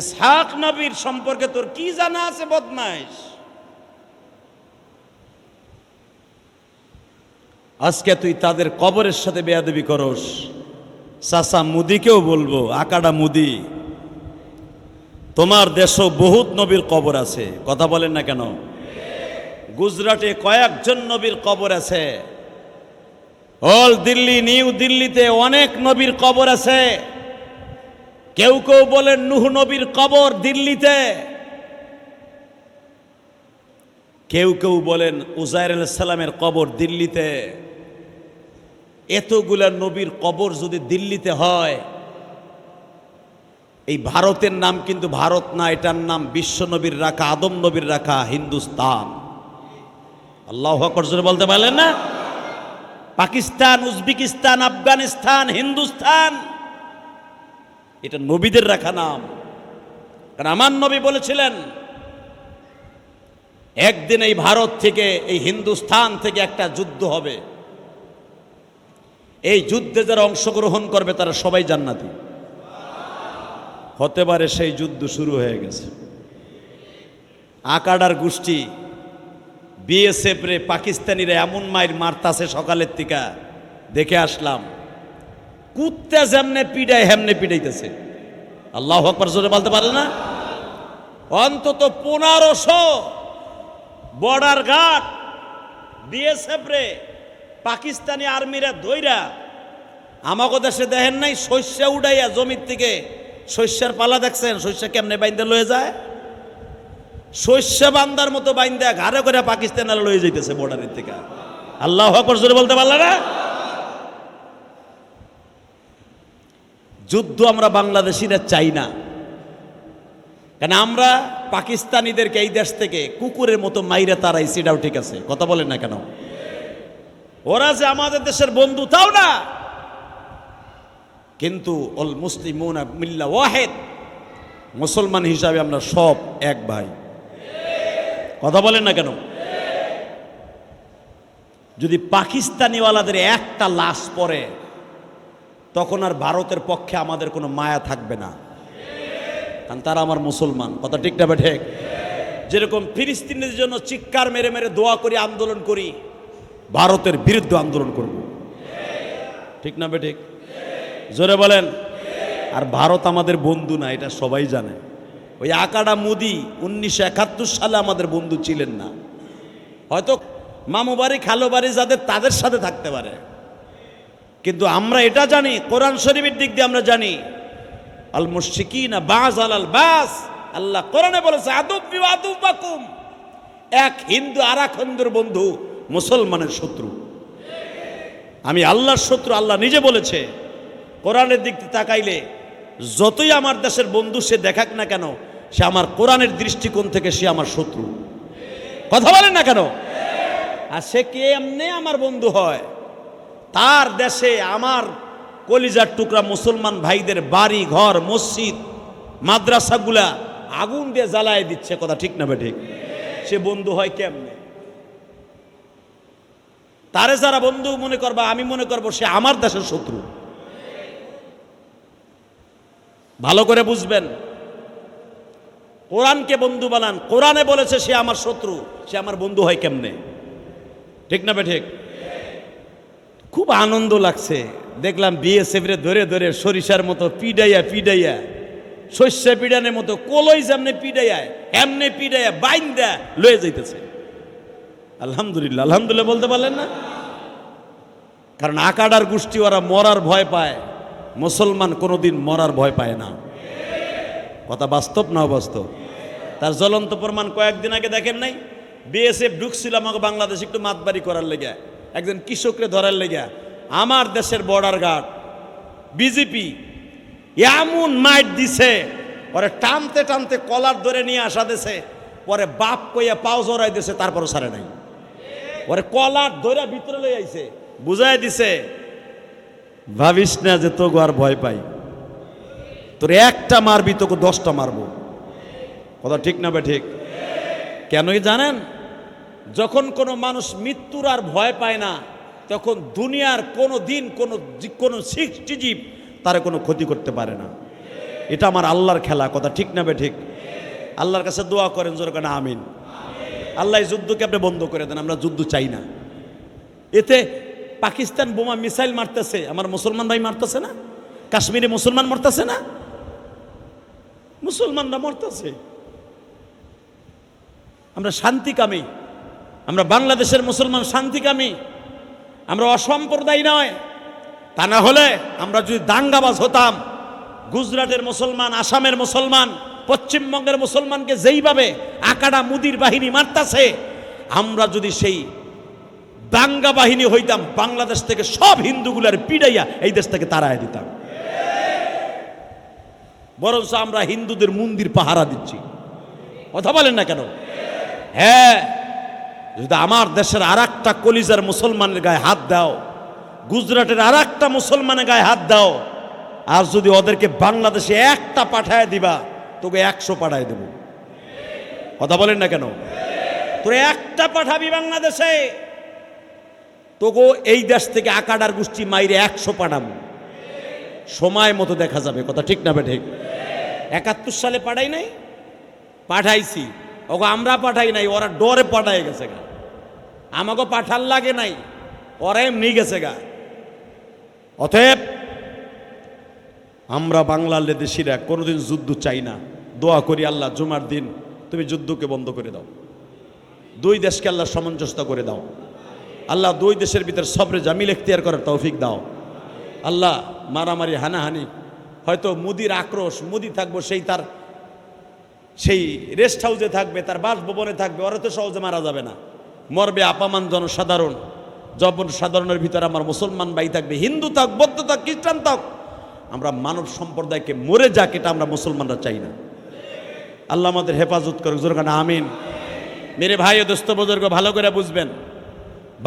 ইসহাক নবীর সম্পর্কে তোর কি জানা আছে বদমাইশ? আজকে তুই তাদের কবরের সাথে বেয়াদবি করস। চাচা মুদিকেও বলবো, আকাডা মুদি, তোমার দেশও বহুত নবীর কবর আছে, কথা বলেন না কেন? গুজরাটে কয়েকজন নবীর কবর আছে, অল দিল্লি, নিউ দিল্লিতে অনেক নবীর কবর আছে। কেউ কেউ বলেন নূহ নবীর কবর দিল্লিতে, কেউ কেউ বলেন উজাইর আলাইহিস সালামের কবর দিল্লিতে। এতগুলা নবীর কবর যদি দিল্লিতে হয়, এই ভারতের নাম কিন্তু ভারত না, এটার নাম বিশ্ব নবীর রাখা, আদম নবীর রাখা হিন্দুস্তান। আল্লাহু আকবার জোরে বলতে পারলেন না? পাকিস্তান, উজবেকিস্তান, আফগানিস্তান, হিন্দুস্তান, এটা নবীদের রাখা নাম। কারণ আমার নবী বলেছিলেন একদিন এই ভারত থেকে, এই হিন্দুস্তান থেকে একটা যুদ্ধ হবে, এই যুদ্ধে যারা অংশগ্রহণ করবে তারা সবাই জান্নাতি। হতে পারে সেই যুদ্ধ শুরু হয়ে গেছে। আকাডার গোষ্ঠী বিএসএফ রে পাকিস্তানিরা এমন মাইর মারতাছে সকালের থেকে, দেখে আসলাম। কুত্তা যেমনে পিড়ায় হেমনে পিড়াইতেছে। আল্লাহু আকবার জোরে বলতে পারে না? অন্তত 1500 বর্ডার গার্ড বিএসএফ রে পাকিস্তানি আর্মিরা ধইরা, আমাকে দেশে দেখেন নাই শস্য উড়াইয়া জমির থেকে শস্যের পালা দেখছেন? শস্য কেমনে বাইন্দা লয়ে যায়? শস্য বান্দার মতো বাইন্দা ঘাড়ে করে পাকিস্তান লয়ে যাইতেছে বর্ডারের থেকে। আল্লাহু আকবার জোরে বলতে পারলে না? যুদ্ধ আমরা বাংলাদেশিরা চাই না, কারণ আমরা পাকিস্তানিদেরকে এই দেশ থেকে কুকুরের মতো মাইরা তারাই, সেটাও ঠিক আছে, কথা বলেন না কেন? ওরা যে আমাদের দেশের বন্ধু তাও না, কিন্তু অল মুসলিমুনা মিল্লা ওয়াহিদ, মুসলমান হিসাবে আমরা সব এক ভাই, কথা বলেন না কেন? যদি পাকিস্তানিওয়ালাদের একটা লাশ পড়ে তখন আর ভারতের পক্ষে আমাদের কোনো মায়া থাকবে না, কারণ তারা আমার মুসলমান, কথা ঠিক না ঠিক? যেরকম ফিলিস্তিনের জন্য চিৎকার মেরে মেরে দোয়া করি, আন্দোলন করি, ভারতের বিরুদ্ধে আন্দোলন করব, ঠিক না ঠিক? জোরে বলেন। আর ভারত আমাদের বন্ধু না, এটা সবাই জানে। ওই আকাডা মোদি 1971 সালে আমাদের বন্ধু ছিলেন না, হয়তো মামু বাড়ি খালো বাড়ি যাদের তাদের সাথে থাকতে পারে, কিন্তু আমরা এটা জানি, কোরআন শরীফের দিক দিয়ে আমরা জানি আল মুশরিকিনা বাজ আলাল বাস। আল্লাহ কোরআনে বলেছে আদুব্বি ওয়া আদুব্বাকুম, এক হিন্দু আর এক হিন্দুর বন্ধু মুসলমানের শত্রু। আমি আল্লাহর শত্রু, আল্লাহ নিজে বলেছে। কোরআনের দিক থেকে তাকাইলে যতই আমার দেশের বন্ধু সে দেখাক না কেন, সে আমার কোরআনের দৃষ্টিকোণ থেকে সে আমার শত্রু, কথা বলেন না কেন? আর সে কেমনে আমার বন্ধু হয়? তার দেশে আমার কলিজার টুকরা মুসলমান ভাইদের বাড়ি ঘর মসজিদ মাদ্রাসাগুলা আগুন দিয়ে জ্বালায় দিচ্ছে, কথা ঠিক না ঠিক? সে বন্ধু হয় কেমনে? তারে যারা বন্ধু মনে করবা, আমি মনে করবো সে আমার দেশের শত্রু। ভালো করে বুঝবেন, কোরআনকে বন্ধু বানান। কোরআনে বলেছে সে আমার শত্রু, সে আমার বন্ধু হয় কেমনে? ঠিক না ঠিক? খুব আনন্দ লাগছে, দেখলাম বিএসএফ রে ধরে ধরে সরিষার মতো পিডাইয়া পিডাইয়া, শস্য পিডানের মতো কলই যেমনে পিডাইয়া এমনি পিডাইয়া বাইন্দা লয়ে যাইতেছে। আলহামদুলিল্লাহ, আলহামদুলিল্লাহ বলতে পারলেন না? কারণ আকাডার গোষ্ঠী ওরা মরার ভয় পায়, মুসলমান কোনোদিন মরার ভয় পায় না। কথা বাস্তব না অবাস্তব? তার জ্বলন্ত প্রমাণ কয়েকদিন আগে দেখেন নাই? বিএসএফ ঢুকছিল আমাকে বাংলাদেশ একটু মাতবাড়ি করার লেগে, একজন কৃষকরে ধরার লেগে। আমার দেশের বর্ডার গার্ড বিজেপি এমন মাইট দিছে, পরে টানতে টানতে কলার ধরে নিয়ে আসা দেশে, পরে বাপ কইয়া পাও জড়াই দিছে, তারপরও সারে নাই। পরে কলার ধরে ভিতরে লই আইছে, বুঝাই দিছে ভাবিস না যে তোকে আর ভয় পাই, তোর একটা মারবি তোকে 10টা মারবো। কথা ঠিক না ঠিক? কেনই জানেন? যখন কোনো মানুষ মৃত্যুর আর ভয় পায় না, তখন দুনিয়ার কোনো দিন কোনো সৃষ্টিজীব তার কোনো ক্ষতি করতে পারে না। এটা আমার আল্লাহর খেলা। কথা ঠিক না ঠিক? আল্লাহর কাছে দোয়া করেন জোর করে আমিন। আল্লাহ এই যুদ্ধকে আপনি বন্ধ করে দেন, আমরা যুদ্ধ চাই না। এতে পাকিস্তান বোমা মিসাইল মারতেছে, আমার মুসলমান ভাই মারতেছে না? কাশ্মীরে মুসলমান মরতেছে না? মুসলমানরা মরতেছে। আমরা শান্তিকামী, আমরা বাংলাদেশের মুসলমান শান্তিকামী, আমরা অসম্প্রদায় নয়। তা না হলে আমরা যদি দাঙ্গাবাজ হতাম, গুজরাটের মুসলমান, আসামের মুসলমান, পশ্চিমবঙ্গের মুসলমানকে যেইভাবে আকাডা মুদির বাহিনী মারতাছে, আমরা যদি সেই দাঙ্গা বাহিনী হইতাম, বাংলাদেশ থেকে সব হিন্দুগুলার পিড়াইয়া এই দেশ থেকে তাড়াইয়া দিতাম। বরঞ্চ আমরা হিন্দুদের মন্দির পাহারা দিচ্ছি। কথা বলেন না কেন? হ্যাঁ, যদি আমার দেশের আর একটা কলিজার মুসলমানের গায়ে হাত দাও, গুজরাটের আর একটা মুসলমানের গায়ে হাত দাও, আর যদি ওদেরকে বাংলাদেশে একটা পাঠায় দিবা, তোকে 100 পাঠায় দেব। কথা বলেন না কেন? তোরে একটা পাঠাবি বাংলাদেশে, তোকে এই দেশ থেকে আকাডার গোষ্ঠী মাইরে 100 পাঠাবো। সময় মতো দেখা যাবে। কথা ঠিক না ঠিক? 71 সালে পাঠাই নাই? পাঠাইছি। ওকে আমরা পাঠাই নাই, ওরা ডরে পাঠাই গেছে গা। আমাকে পাঠার লাগে নাই, ওরা এমনি গেছে গা। অতএব আমরা বাংলার দেশিরা কোনোদিন যুদ্ধ চাই না। দোয়া করি আল্লাহ জুমার দিন তুমি যুদ্ধকে বন্ধ করে দাও, দুই দেশকে আল্লাহ সামঞ্জস্য করে দাও। আল্লাহ দুই দেশের ভিতর সবরে জামিল এখতিয়ার করার তৌফিক দাও। আল্লাহ মারামারি হানাহানি, হয়তো মুদির আক্রোশ, মুদি থাকবো সেই রেস্ট হাউসে থাকবে, তার বাসভবনে থাকবে, ওরা তো সহজে মারা যাবে না। মরবে আপামান জনসাধারণ, সাধারণের ভিতরে আমার মুসলমান ভাই থাকবে, হিন্দু থাক, বৌদ্ধ থাক, খ্রিস্টান থাক। আমরা মানব সম্প্রদায়কে মরে যাক, এটা আমরা মুসলমানরা চাই না। আল্লাহ আমাদের হেফাজত করুক, জোরে কানা আমিন। মেরে ভাই ও দোস্ত বুজুর্গ, ভালো করে বুঝবেন,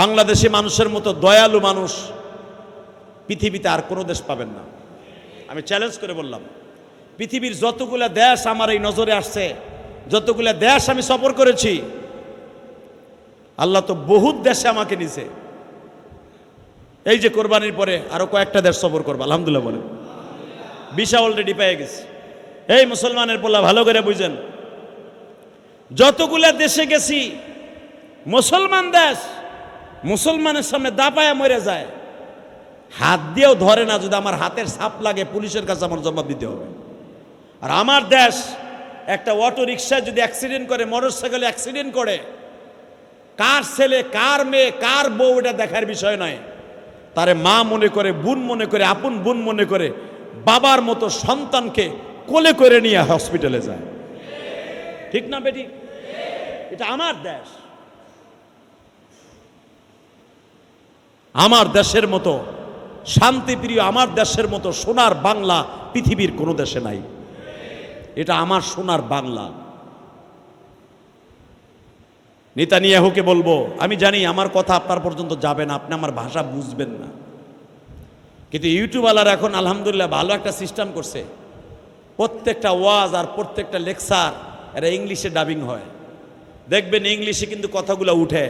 বাংলাদেশি মানুষের মতো দয়ালু মানুষ পৃথিবীতে আর কোনো দেশ পাবেন না। আমি চ্যালেঞ্জ করে বললাম, পৃথিবীর যতগুলা দেশ আমার এই নজরে আসছে, যতগুলা দেশ আমি সফর করেছি, আল্লাহ তো বহুত দেশে আমাকে নিছে। এই যে কোরবানির পরে আরো কয়েকটা দেশ সফর করবো, আলহামদুলিল্লাহ বলেন। ভিসা অলরেডি পেয়ে গেছে। এই মুসলমানের পোলা ভালো করে বুঝেন, যতগুলা দেশে গেছি, মুসলমান দেশ, মুসলমানের সামনে দাপায়া মরে যায়, হাত দিয়েও ধরে না। যদি আমার হাতের ছাপ লাগে, পুলিশের কাছে আমার জবাব দিতে হবে। আর আমার দেশ, একটা অটো রিক্সায় যদি অ্যাক্সিডেন্ট করে, মোটরসাইকেলে অ্যাক্সিডেন্ট করে, কার ছেলে, কার মেয়ে, কার বউ, এটা দেখার বিষয় নয়। তারে মা মনে করে, বোন মনে করে, আপন বোন মনে করে, বাবার মতো সন্তানকে কোলে করে নিয়ে হসপিটালে যায়। ঠিক না বেটি? এটা আমার দেশ। আমার দেশের মতো শান্তিপ্রিয়, আমার দেশের মতো সোনার বাংলা পৃথিবীর কোনো দেশে নাই। এটা আমার সোনার বাংলা। নেতানিয়াহুকে বলবো, আমি জানি আমার কথা আপনার পর্যন্ত যাবে না, আপনি আমার ভাষা বুঝবেন না, কিন্তু ইউটিউবওয়ালারা এখন আলহামদুলিল্লাহ ভালো একটা সিস্টেম করছে। প্রত্যেকটা ওয়াজ আর প্রত্যেকটা লেকচার এরা ইংলিশে ডাবিং হয়। দেখবেন ইংলিশে কিন্তু কথাগুলো উঠে।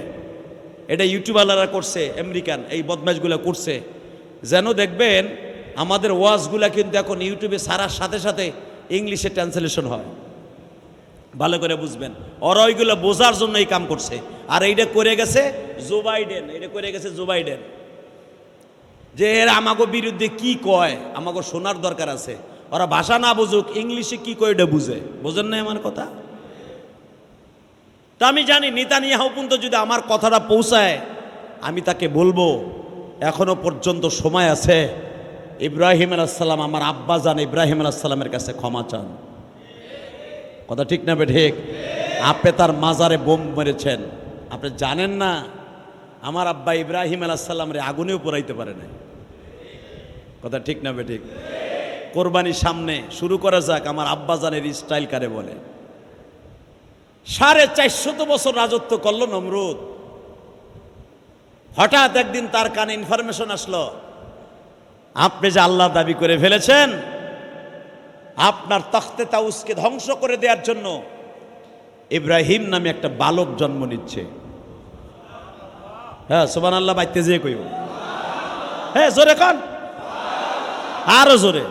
এটা ইউটিউবওয়ালারা করছে, আমেরিকান এই বদমাশগুলো করছে, যেন দেখবেন আমাদের ওয়াজগুলা কিন্তু এখন ইউটিউবে সারার সাথে সাথে ইংলিশে ট্রান্সলেশন হয়। ভালো করে বুঝবেন, ওরা ওইগুলো বোঝার জন্য এই কাম করছে। আর এইটা করে গেছে জো বাইডেন, এটা করে গেছে জো বাইডেন, যে এরা আমাকে বিরুদ্ধে কি কয় আমাকে শোনার দরকার আছে। ওরা ভাষা না বুঝুক, ইংলিশে কি কয় এটা বুঝে। বোঝেন না আমার কথা? তা আমি জানি নেতানিয়াহু পর্যন্ত যদি আমার কথাটা পৌঁছায়, আমি তাকে বলবো এখনো পর্যন্ত সময় আছে। ইব্রাহিম আলাইহিস সালাম, আমার আব্বা জান ইব্রাহিম আলাইহিস সালামের কাছে ক্ষমা চান। কথা ঠিক না ঠিক? আপনি তার মাজারে বোম মেরেছেন, আপনি জানেন না আমার আব্বা ইব্রাহিম আলাইহিস সালামরে আগুনেও পোড়াইতে পারে না। কথা ঠিক না ঠিক? কোরবানির সামনে শুরু করা যাক আমার আব্বা জানের স্টাইল কারে বলে। 450 বছর রাজত্ব করলো নমরুদ। হঠাৎ একদিন তার কানে ইনফরমেশন আসলো, আপনি যে আল্লাহ দাবি করে ফেলেছেন, আপনার তখতে তাউসকে ধ্বংস করে দেওয়ার জন্য ইব্রাহিম নামে একটা বালক জন্ম নিচ্ছে। হ্যাঁ সুবহানাল্লাহ, বাইতে যে কইব, হ্যাঁ জোরে কান, আরো জোরে।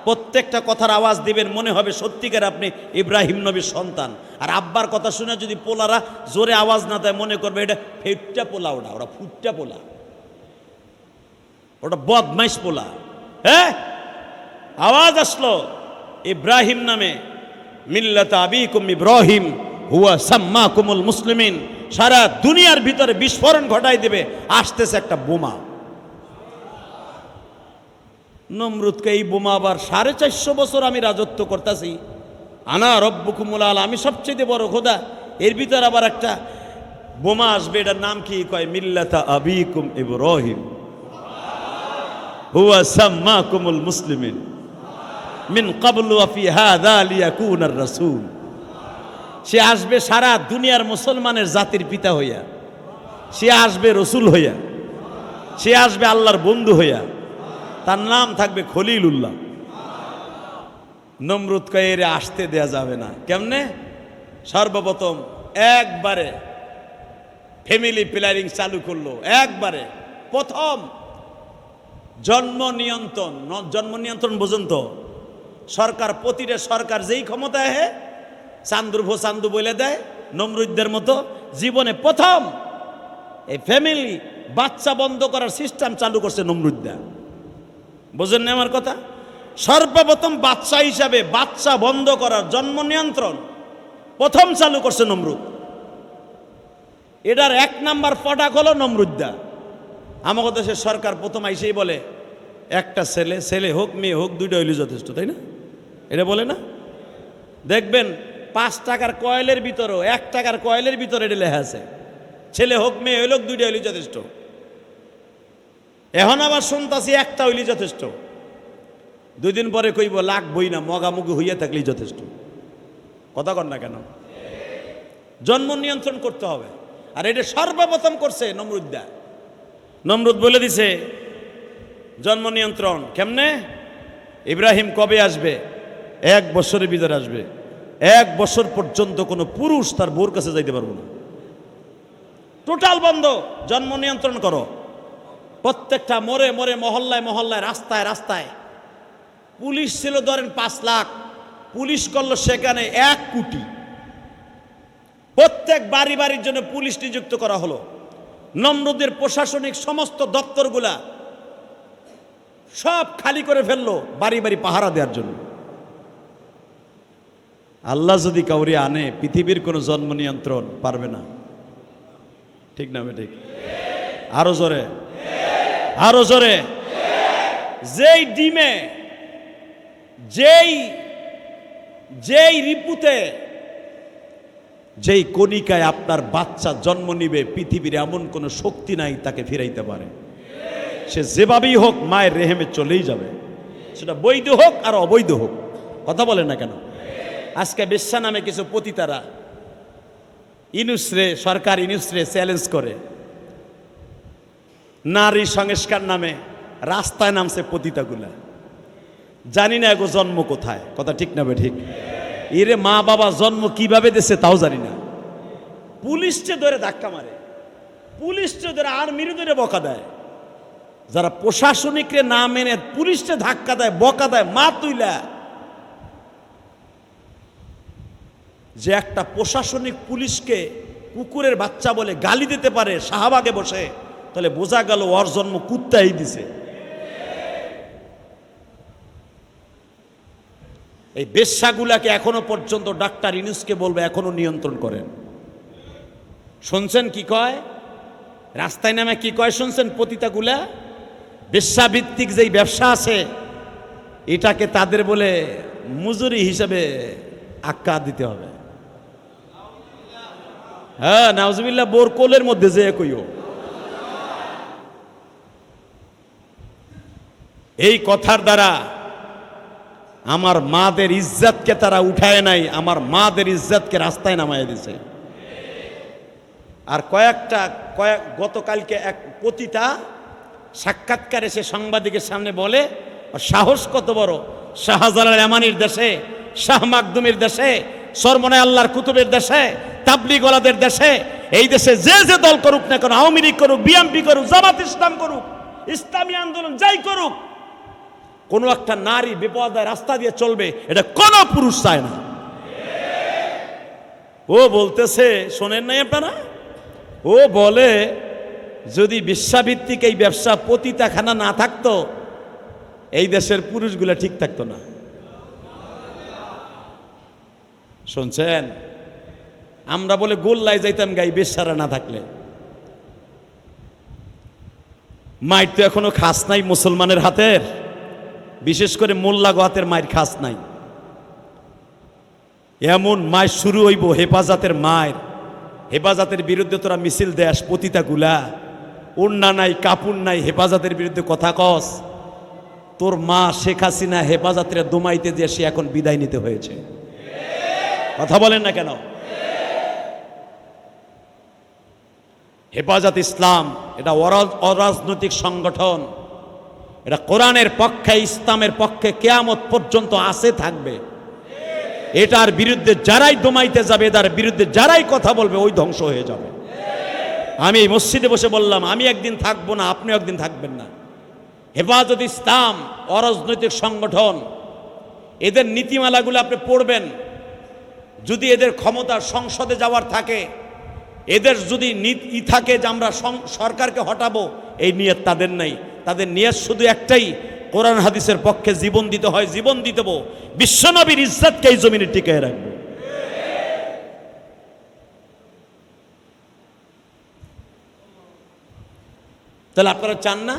প্রত্যেকটা কথার আওয়াজ দিবেন, মনে হবে সত্যিকার আপনি ইব্রাহিম নবীর সন্তান। আর আব্বার কথা শুনে যদি পোলারা জোরে আওয়াজ না দেয়, মনে করবে এটা ফেটটা পোলা, ওরা ফুটটা পোলা, ওটা বদমাইশ পোলা। হ্যাঁ আওয়াজ আসলো ইব্রাহিম নামে, মিল্লাতা আবিকুম ইব্রাহিম হুয়া সাম্মাকুমুল মুসলিমিন। সারা দুনিয়ার ভিতরে বিস্ফোরণ ঘটাই দেবে, আসতেছে একটা বোমা। নমরুদকে এই বোমা আবার 450 বছর আমি রাজত্ব করতেছি, আনা রব্বুকুমুল আলা, আমি সবচেয়ে বড় খোদা, এর ভিতর আবার একটা বোমা আসবে, এটার নাম কি? কয় মিল্লাতা আবিকুম ইব্রাহিম হুয়া সাম্মাকুমুল মুসলিমিন মিন ক্বাবলু ওয়া ফি হাযা লিয়াকুনার রাসূল। সে আসবে সারা দুনিয়ার মুসলমানের জাতির পিতা হইয়া, সে আসবে রসুল হইয়া, সে আসবে আল্লাহর বন্ধু হইয়া, তার নাম থাকবে খলিলুল্লাহ। নমরুদ কয়ে এর আসতে দেয়া যাবে না। কেমনে? সর্বপ্রথম একবারে ফ্যামিলি প্ল্যানিং চালু করলো। একবারে প্রথম জন্ম নিয়ন্ত্রণ বোঝেন তো? সরকার, প্রতিটা সরকার যেই ক্ষমতায় হে চান্দুর ভো চান্দু বলে দেয়, নমরুদদের মতো জীবনে প্রথম এই ফ্যামিলি বাচ্চা বন্ধ করার সিস্টেম চালু করছে নমরুদদা। বোঝেন না আমার কথা? সর্বপ্রথম বাচ্চা হিসাবে বাচ্চা বন্ধ করার, জন্ম নিয়ন্ত্রণ প্রথম চালু করছে নমরুদ। এটার 1 নাম্বার ফটাক হলো নমরুদদা। আমাদের দেশের সরকার প্রথম আইসেই বলে একটা ছেলে, ছেলে হোক মেয়ে হোক, 2টা হইলে যথেষ্ট, তাই না? এটা বলে না? দেখবেন 5 টাকার কয়েলের ভিতরেও 1 টাকার কয়েলের ভিতরে এটা লেখা আছে, ছেলে হোক মেয়ে হইল 2টা হইলে যথেষ্ট। এখন আবার শুনতাছি একটা হইলে যথেষ্ট, 2 দিন পরে কইব লাগবই না, মগামুগি হইয়া থাকলেই যথেষ্ট। কথা কন না কেন? জন্ম নিয়ন্ত্রণ করতে হবে। আর এটা সর্বপ্রথম করছে নমরুদদা। নমরুদ বলে দিছে জন্ম নিয়ন্ত্রণ কেমনে? ইব্রাহিম কবে আসবে? 1 বছরের ভিতরে আসবে। 1 বছর পর্যন্ত কোনো পুরুষ তার বউর কাছে যাইতে পারবো না। টোটাল বন্ধ, জন্ম নিয়ন্ত্রণ করো। প্রত্যেকটা মোড়ে মোড়ে, মহল্লায় মহল্লায়, রাস্তায় রাস্তায় পুলিশ ছিল ধরেন 5 লাখ, পুলিশ করলো সেখানে 1 কোটি। প্রত্যেক বাড়ি বাড়ির জন্য পুলিশ নিযুক্ত করা হলো। নমরুদের প্রশাসনিক সমস্ত দপ্তরগুলা সব খালি করে ফেললো বাড়ি বাড়ি পাহারা দেওয়ার জন্য। আল্লাহ যদি কাউরি আনে, পৃথিবীর কোনো জন্ম নিয়ন্ত্রণ পারবে না। ঠিক না ঠিক? আরো জোরে, আরো জোরে। যেই ডিমে, যেই রিপুতে, যেই কণিকায় আপনার বাচ্চা জন্ম নিবে, পৃথিবীর এমন কোনো শক্তি নাই তাকে ফিরাইতে পারে। সে যেভাবেই হোক মায়ের রেহেমে চলেই যাবে, সেটা বৈধ হোক আর অবৈধ হোক। কথা বলে না কেন? আজকে বেশ্যা নামে কিছু পতিতারা ইনুসরে, সরকার ইনুসরে চ্যালেঞ্জ করে নারী সংস্কার নামে রাস্তায় নামছে পতিতাগুলা। জানি না এগো জন্ম কোথায়, কথা ঠিক না বে ঠিক? এরে মা বাবা জন্ম কিভাবে দিছে তাও জানি না। পুলিশকে ধরে ধাক্কা মারে, পুলিশকে ধরে আর্মির ধরে বকা দেয়। যারা প্রশাসনিকরে না মেনে পুলিশকে ধাক্কা দেয়, বকা দেয়, মা তুইলা। যে একটা প্রশাসনিক পুলিশকে কুকুরের বাচ্চা বলে গালি দিতে পারে শাহবাগে বসে, তাহলে বোঝা গেল ওর জন্ম কুত্তাই দিছে। এই বেশ্যাগুলাকে এখনো পর্যন্ত ডাক্তার ইউনূসকে বলবে এখনো নিয়ন্ত্রণ করেন। শুনছেন কি কয়? রাস্তায় নামে কি কয় শুনছেন? পতিতাগুলা বেশ্যাভিত্তিক যেই ব্যবসা আছে এটাকে তাদের বলে মজুরি হিসাবে আক্কা দিতে হবে। হ্যাঁ, নাউজুবিল্লাহ, বোর কোলের মধ্যে যে কইও। এই কথার দ্বারা আমার মাদের ইজ্জতকে তারা উঠায় নাই, আমার মাদের ইজ্জতকে রাস্তায় নামায় দিছে। আর গতকালকে এক পতিতা সাক্ষাৎকারে সে সাংবাদিকের সামনে বলে, সাহস কত বড়, শাহজালাল ইয়ামানির দেশে, শাহ মাকদুমের দেশে, সরমনে আল্লাহর কুতুবের দেশে, তাবলীগওয়ালাদের দেশে, এই দেশে যে যে দল করুক না কেন, আওয়ামী লীগ করুক, বিএনপি করুক, জামাত ইসলাম করুক, ইসলামী আন্দোলন যাই করুক, কোন একটা নারী বিপদায় রাস্তা দিয়ে চলবে এটা কোন পুরুষ চায় না। ও বলতেছে, শোনেন নাই আপনারা? ও বলে যদি বিশ্বাভিত্তিক এই ব্যবসা পতিতাখানা না থাকতো এই দেশের পুরুষগুলা ঠিক থাকতো না। শুনছেন? আমরা বলে গোল্লায় যাইতাম গাই বেশ্যারা না থাকলে। মাইর তো এখনো খাস নাই মুসলমানের হাতের, বিশেষ করে মোল্লা গোয়াতের মায়ের খাস নাই। এমন মায়ের শুরু হইব হেফাজতের মায়ের, হেফাজতের বিরুদ্ধে তোরা মিছিল দেশ পতিতাগুলা, ওন্না নাই কাপুন নাই, হেফাজতের বিরুদ্ধে কথা কস। তোর মা শেখ হাসিনা হেফাজতের দোমাইতে দিয়ে সে এখন বিদায় নিতে হয়েছে। কথা বলেন না কেন? হেফাজত ইসলাম এটা অরাজনৈতিক সংগঠন, এটা কোরআনের পক্ষে, ইসলামের পক্ষে কিয়ামত পর্যন্ত আছে থাকবে। এটার বিরুদ্ধে যারাই দমাইতে যাবে, এটার বিরুদ্ধে যারাই কথা বলবে, ওই ধ্বংস হয়ে যাবে। আমি এই মসজিদে বসে বললাম, আমি একদিন থাকবো না, আপনি একদিন থাকবেন না। হেফাজত ইসলাম অরাজনৈতিক সংগঠন, এদের নীতিমালাগুলো আপনি পড়বেন। যদি এদের ক্ষমতা সংসদে যাওয়ার থাকে, এদের যদি নীতি থাকে যে আমরা সরকারকে হটাবো, এই নিয়ত তাদের নাই। তাদের নিয়ত শুধু একটাই, কোরআন হাদিসের পক্ষে জীবন দিতে হয় জীবন দিয়ে দেবো, বিশ্বনবীর ইজ্জতকে এই জমিনে টিকিয়ে রাখবো। তাহলে আপনারা চান না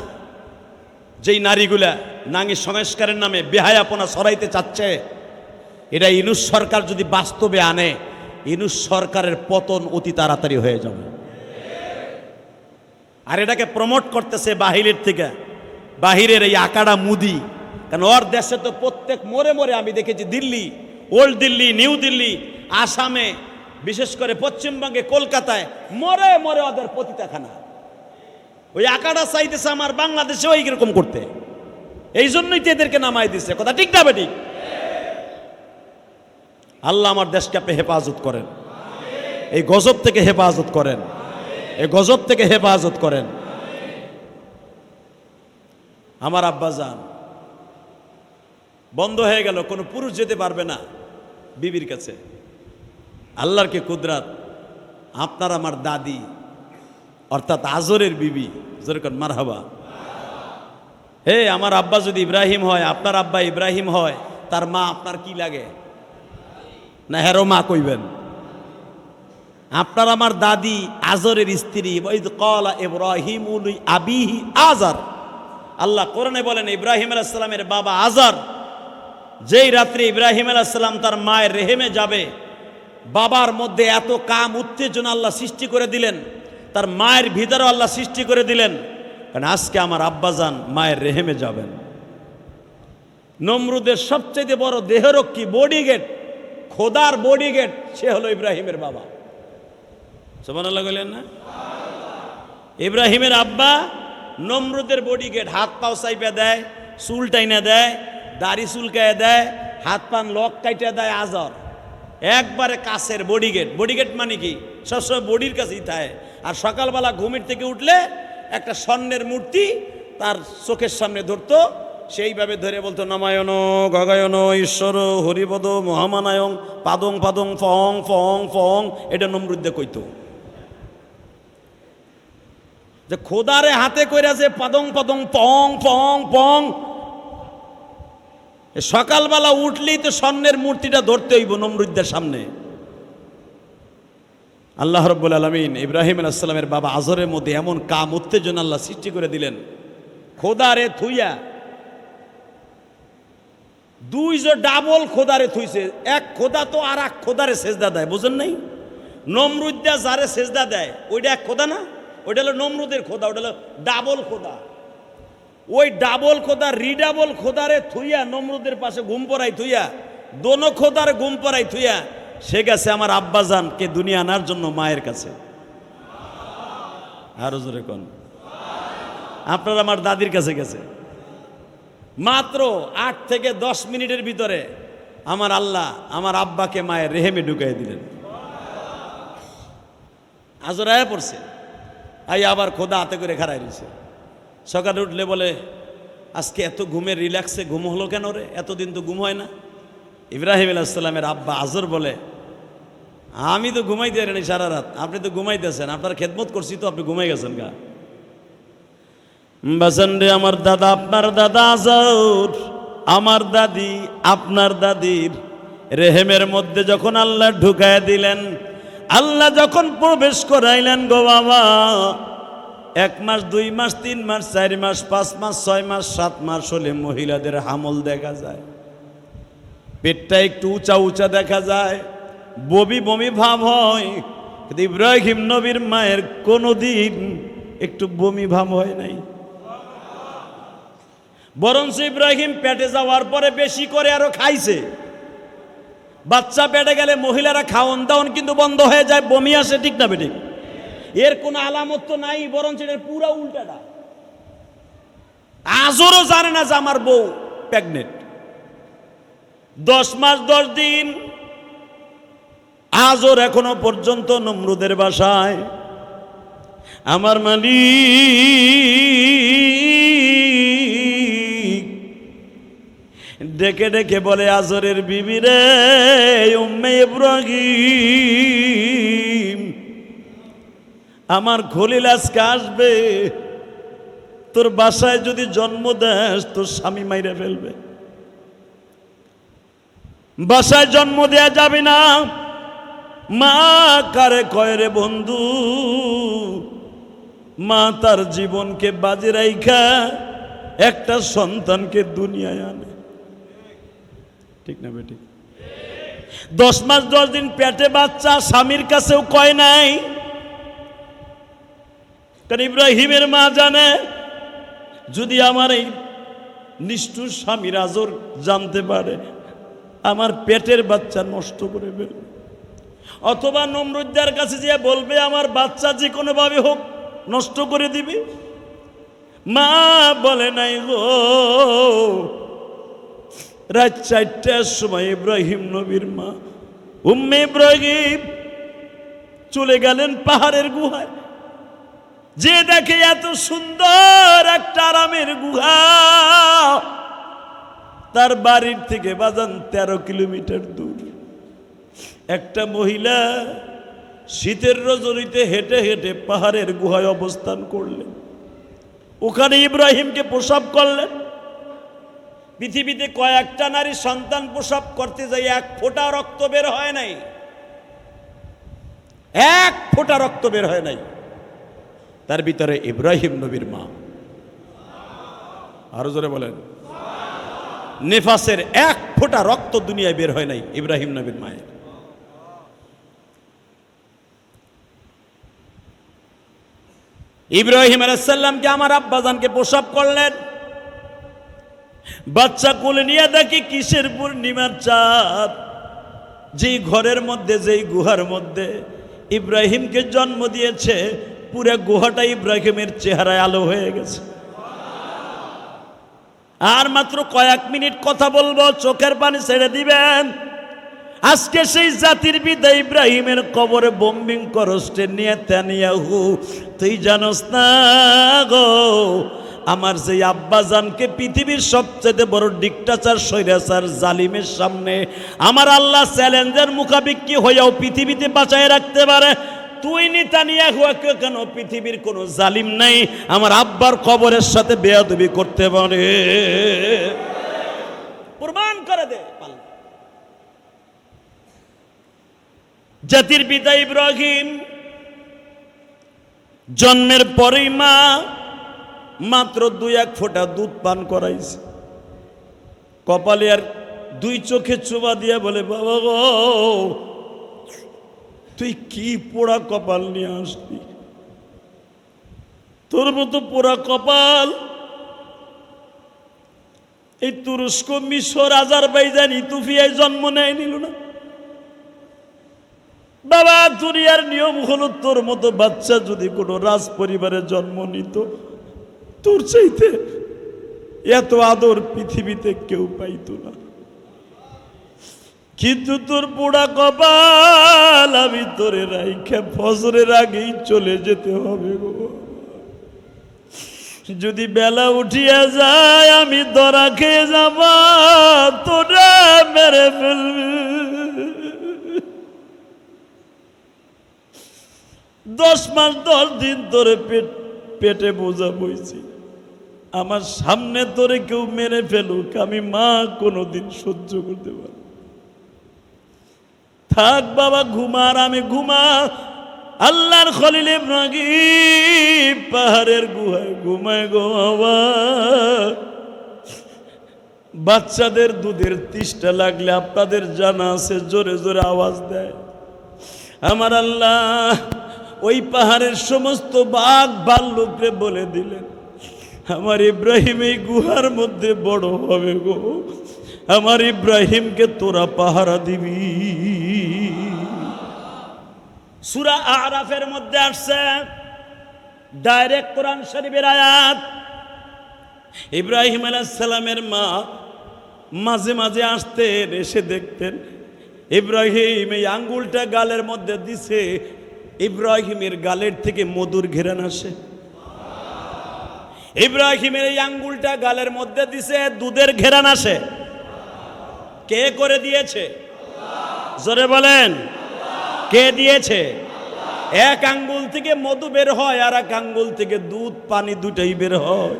যেই নারীগুলা নারী সংস্কারের নামে বেহায়াপনা ছড়াইতে চাচ্ছে, এটা ইউনূস সরকার যদি বাস্তবে আনে, ইউনূস সরকারের পতন অতি তাড়াতাড়ি হয়ে যাবে। আর এটাকে প্রমোট করতেছে বাহিরের থেকে, বাহিরের এই আকাড়া মুদি। কারণ ওর দেশে তো প্রত্যেক মোড়ে মোড়ে আমি দেখেছি, দিল্লি, ওল্ড দিল্লি, নিউ দিল্লি, আসামে, বিশেষ করে পশ্চিমবঙ্গে কলকাতায় মোড়ে মোড়ে ওদের পতিতাখানা। ওই আকাড়া চাইতেছে আমার বাংলাদেশে ওই রকম করতে, এই জন্যই তো এদেরকে নামাই দিচ্ছে। কথা ঠিক না বেঠিক? আল্লাহ আমার দেশকে আপনি হেফাজত করেন, এই গজব থেকে হেফাজত করেন, এই গজব থেকে হেফাজত করেন। আমার আব্বাজান বন্ধ হয়ে গেল, কোনো পুরুষ যেতে পারবে না বিবির কাছে। আল্লাহর কি কুদরত! আপনার আমার দাদি অর্থাৎ আজরের বিবি, যেরকম মারহাবা। হে, আমার আব্বা যদি ইব্রাহিম হয়, আপনার আব্বা ইব্রাহিম হয়, তার মা আপনার কি লাগে? না হেরো মা কইবেন? আপনার আমার দাদি আজরের স্ত্রী। ওয়াইদ ক্বালা ইব্রাহিমু লিআবিহি আজার, আল্লাহ কোরআনে বলেন ইব্রাহিম আলাইহিস সালামের বাবা আজার যেই রাত্রে ইব্রাহিম আলাইহিস সালাম তার মায়ের রেহেমে যাবে, বাবার মধ্যে এত কাম উত্তেজনা আল্লাহ সৃষ্টি করে দিলেন, তার মায়ের ভিতরে আল্লাহ সৃষ্টি করে দিলেন। কারণ আজকে আমার আব্বাজান মায়ের রেহেমে যাবেন। নমরুদের সবচেয়ে বড় দেহরক্ষী, বডিগেট, খোদার বডিগেট, সে হলো ইব্রাহিমের বাবা। সুবহানাল্লাহ বলেন না? ইব্রাহিমের আব্বা নমরুদের বডিগার্ড, হাত পাও চাইপা দেয়, চুল টাইনা দেয়, দাড়ি চুলকায় দেয়, হাত পান লক কাইটা দেয়। আজর একবারে কাছের বডিগার্ড। বডিগার্ড মানে কি? সবসময় বডির কাছেই থাকে। আর সকালবেলা ঘুমের থেকে উঠলে একটা স্বর্ণের মূর্তি তার চোখের সামনে ধরতো, সেইভাবে ধরে বলতো নামায়ন গগায়ন ঈশ্বর হরিপদ মহামানায়ং পাদং পাদং ফং ফং ফং। এটা নমরুদ্দে কইতো যে খোদারে হাতে কইরা যে পাদং পাদং পং পং পং। সকালবেলা উঠলেই তো স্বর্ণের মূর্তিটা ধরতে হইব নমরুদ্দের সামনে। আল্লাহ রাব্বুল আলামিন ইব্রাহিম আলাইহিস সালামের বাবা আজরের মধ্যে এমন কাম উত্তেজনা আল্লাহ সৃষ্টি করে দিলেন, খোদারে থুইয়া দুইজন ডাবল খোদারে থুইছে। এক খোদা তো আর এক খোদারে সেজদা দেয়, বুঝেন নাই? নমরুদ্দা যারে সেজদা দেয় ওইটা এক খোদা না, ওইটা হলো নমরুদের খোদা, ওটা হলো ডাবল খোদা। ওই ডাবল খোদা রিডাবল খোদারে থুইয়া নমরুদের পাশে ঘুম পড়াই থুইয়া, দোনো খোদারে ঘুম পড়াই থুইয়া সে গেছে আমার আব্বাজানকে দুনিয়া আনার জন্য মায়ের কাছে। আরো জোরে কোন? আপনার আমার দাদির কাছে গেছে। মাত্র 8 থেকে 10 মিনিটের ভিতরে আমার আল্লাহ আমার আব্বাকে মায়ের রেহেমে ঢুকাই দিলেন। আজরায় পড়ছে, আই আবার খোদা হাতে করে খাড়াই দিয়েছে। সকালে উঠলে বলে আজকে এত ঘুমের রিল্যাক্সে ঘুম হলো কেন রে? এতদিন তো ঘুম হয় না। ইব্রাহিম আলাইহিস সালামের আব্বা আজর বলে আমি তো ঘুমাইতে পারিনি সারা রাত, আপনি তো ঘুমাইতেছেন, আপনার খেদমত করছি তো আপনি ঘুমাই গেছেন গা। বাসন রে আমার দাদা আপনার দাদা আজর, আমার দাদি আপনার দাদির রেহেমের মধ্যে যখন আল্লাহ ঢুকায় দিলেন, আল্লাহ যখন প্রবেশ করাইলেন গো বাবা, 1 মাস 2 মাস 3 মাস 4 মাস 5 মাস 6 মাস 7 মাস হলে মহিলাদের হামল দেখা যায়, পেটটা একটু উঁচা উঁচা দেখা যায়, বমি বমি ভাব হয়। কিন্তু ইব্রাহিম নবীর মায়ের কোনোদিন একটু বমি ভাব হয় নাই। বরঞ্চ ইব্রাহিম পেটে যাওয়ার পরে বেশি করে আরো খাইছে। বাচ্চা পেটে গেলে মহিলারা খাওন দাওন কিন্তু বন্ধ হয়ে যায়, বমি আসে, ঠিক না বেঠিক? এর কোনো আলামত তো নাই, বরঞ্চ এর পুরা উল্টাটা। আজরও জানে না যে আমার বউ প্রেগনেন্ট। 10 মাস 10 দিন আজর এখনো পর্যন্ত নমরুদের বাসায়। আমার মালিক ডেকে ডেকে বলে আজরের বিবি রে উম্মে ইব্রাহিম, আমার খলিল আজকে আসবে, তোর বাসায় যদি জন্ম দেস তোর স্বামী মাইরে ফেলবে, বাসায় জন্ম দেয়া যাবে না। মা কারে কয় রে বন্ধু, মা তার জীবনকে বাজে রাইখা একটা সন্তানকে দুনিয়ায় আনে, ঠিক না বেটি? 10 মাস 10 দিন পেটে বাচ্চা, স্বামীর কাছেও কয় নাই। কারণ ইব্রাহিমের মা জানে যদি আমার এই নিষ্ঠুর স্বামীর আজর জানতে পারে আমার পেটের বাচ্চা নষ্ট করে ফেলবে, অথবা নমরুদ্দার কাছে যে বলবে আমার বাচ্চা যে কোনো ভাবে হোক নষ্ট করে দিবে। মা বলে নাই গো, রাত 4টার সময় ইব্রাহিম নবীর মা উম্মে ইব্রাহিম চলে গেলেন পাহাড়ের গুহায়। যে দেখে এত সুন্দর একটা আরামের গুহা, তার বাড়ির থেকে বাজান 13 কিলোমিটার দূর। একটা মহিলা শীতের রজনীতে হেঁটে হেঁটে পাহাড়ের গুহায় অবস্থান করলেন, ওখানে ইব্রাহিমকে প্রসব করলেন। পৃথিবীতে কয়েকটা নারী সন্তান প্রসব করতে যাই 1 ফোঁটা রক্ত বের হয় নাই, 1 ফোঁটা রক্ত বের হয় নাই। তার ভিতরে ইব্রাহিম নবীর মা, আরো জোরে বলেন, নেফাসের 1 ফোঁটা রক্ত দুনিয়ায় বের হয় নাই ইব্রাহিম নবীর মায়ের। ইব্রাহিম আলাইহিস সালামকে আমার আব্বাজানকে প্রসব করলেন। বাচ্চা কোলে নিয়ে দেখি কিসের পূর্ণিমার চাঁদ, যেই ঘরের মধ্যে যেই গুহার মধ্যে ইব্রাহিমকে জন্ম দিয়েছে, পুরো গুহাটা ইব্রাহিমের চেহারায় আলো হয়ে গেছে। আর মাত্র কয়েক মিনিট কথা বলবো, চোখের পানি ছেড়ে দিবেন। আজকে সেই জাতির পিতা ইব্রাহিমের কবরে বোম্বিং করস্টে নেতানিয়াহু, তুই জানোস না গো, আমার সেই আব্বাজানকে পৃথিবীর সবচেয়ে বড় ডিক্টাচার স্বৈরাচার জালিমের সামনে আমার আল্লাহ চ্যালেঞ্জের মুখাপেক্ষি হয়েও পৃথিবীতে বাঁচায় রাখতে পারে। তুই নেতানিয়াহুকে কেন পৃথিবীর কোনো জালিম নাই আমার আব্বার কবরের সাথে বেয়াদবি করতে পারে? প্রমাণ করে দে। জাতির পিতা ইব্রাহিম জন্মের পরেই মা মাত্র 2-1 ফোঁটা দুধ পান করাইছে। কপালে আর 2 চোখে চোবা দিয়া বলে, বাবা গো, তুই কি পোড়া কপাল নিয়ে আসলি? তোর মতো পোড়া কপাল এই তুরস্ক, মিশর, আজারবাইজান, ইথিওপিয়ায় জন্ম নেয় নিল না। বাবা, দুনিয়ার নিয়ম হলো তোর মতো বাচ্চা যদি কোনো রাজ পরিবারে জন্ম নিত, তোর চাইতে এত আদর পৃথিবীতে কেউ পাইতো না। কিন্তু তোর পোড়া কপাল আমি তোরে রাইখা ফজরের আগেই চলে যেতে হবে গো। যদি বেলা উঠিয়া যায় আমি ধরা খেয়ে যাব, তোরা মেরে ফেলবি। 10 মাস 10 দিন তোরে পেটে বোঝা বইছি, আমার সামনে তোরে কেউ মেরে ফেলুক আমি মা কোনোদিন সহ্য করতে পারি? থাক বাবা, ঘুমার আমি ঘুমা। আল্লাহর খলিল ইব্রাহিম পাহাড়ের গুহায় ঘুমায় গো বাবা। বাচ্চাদের দুধের তৃষ্ণা লাগলে আপনাদের জানা আছে জোরে জোরে আওয়াজ দেয়। আমার আল্লাহ ওই পাহাড়ের সমস্ত বাঘ ভাল্লুকরে বলে দিলেন, আমার ইব্রাহিম এই গুহার মধ্যে বড় হবে গো, আমার ইব্রাহিমকে তোরা পাহারা দিবি। সূরা আরাফের মধ্যে আসছে, ডাইরেক্ট কোরআন শরীফের আয়াত। ইব্রাহিম আলাইহিস সালামের মা মাঝে মাঝে আসতেন, এসে দেখতেন ইব্রাহিম এই আঙ্গুলটা গালের মধ্যে দিছে, ইব্রাহিমের গালের থেকে মধুর ঘেরান আসে। ইব্রাহিমের এই আঙ্গুলটা গালের মধ্যে দিছে, দুধের ঘেরান আসে। কে করে দিয়েছে? জোরে বলেন, কে দিয়েছে? এক আঙ্গুল থেকে মধু বের হয়, আর এক আঙ্গুল থেকে দুধ পানি দুটাই বের হয়।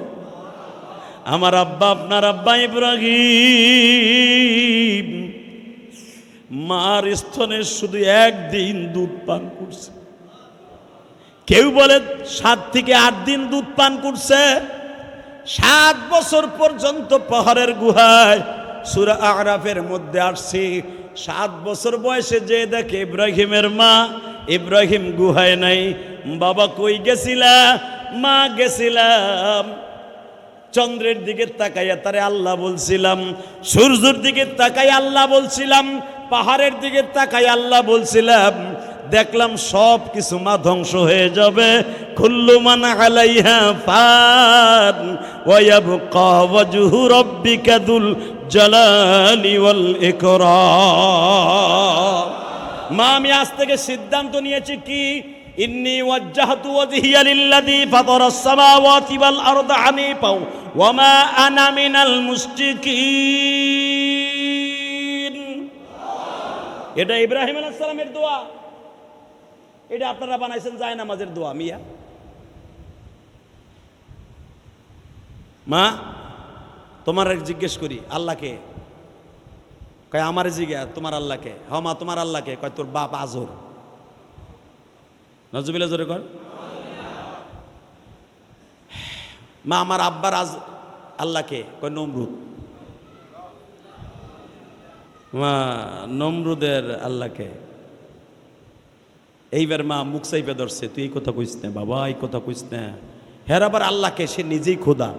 আমার আব্বা, আপনার আব্বা ইব্রাহিম মার স্তনে শুধু 1 দিন দুধ পান করছে। কেউ বলে 7 থেকে 8 দিন দুধ পান করছে। 7 বছর পর্যন্ত পাহাড়ের গুহায়, সূরা আরাফের মধ্যে আসছে। 7 বছর বয়সে যে দেখে ইব্রাহিমের মা, ইব্রাহিম গুহায় নাই। বাবা কই গেছিলা? মা গেছিলাম চন্দ্রের দিকে তাকাইয়া তারে আল্লাহ বলছিলাম, সূর্যের দিকে তাকাই আল্লাহ বলছিলাম, পাহাড়ের দিকে তাকাই আল্লাহ বলছিলাম। দেখলাম সব কিছু মা ধ্বংস হয়ে যাবে। কুল্লু মান আলাইহা ফান ওয়া ইয়াবকা ওয়াজহু রাব্বিকা যুল জালালি ওয়াল ইকরাম। মা, আমি আজ থেকে সিদ্ধান্ত নিয়েছি কি, ইন্নী ওয়াজ্জাহতু ওয়াজহিয়া লিল্লাযী ফাতারাস সামাওয়াতি ওয়াল আরদা হানিফা ওয়া মা আনা মিনাল মুশরিকিন। এটা ইব্রাহিম আলাইহিস সালামের দোয়া। এটা আপনারা বানাইছেন যায় নামাজের দোয়া। মিয়া মা, তোমার জিজ্ঞেস করি আল্লাহকে? কয় আমার জিজ্ঞা তোমার আল্লাহকে? হ্যাঁ মা, তোমার আল্লাহকে? কয় তোর বাপ আজর। নজুবিল্লাহ জোরে কর। মা, আমার আব্বার আল্লাহকে? কয় নমরুদ। মা, নমরুদের আল্লাহকে? এইবার মা মুখ চাইপে ধরছে, তুই এই কথা কইস না বাবা, এই কথা কইস না। হের আবার আল্লাহকে, সে নিজেই খোদা।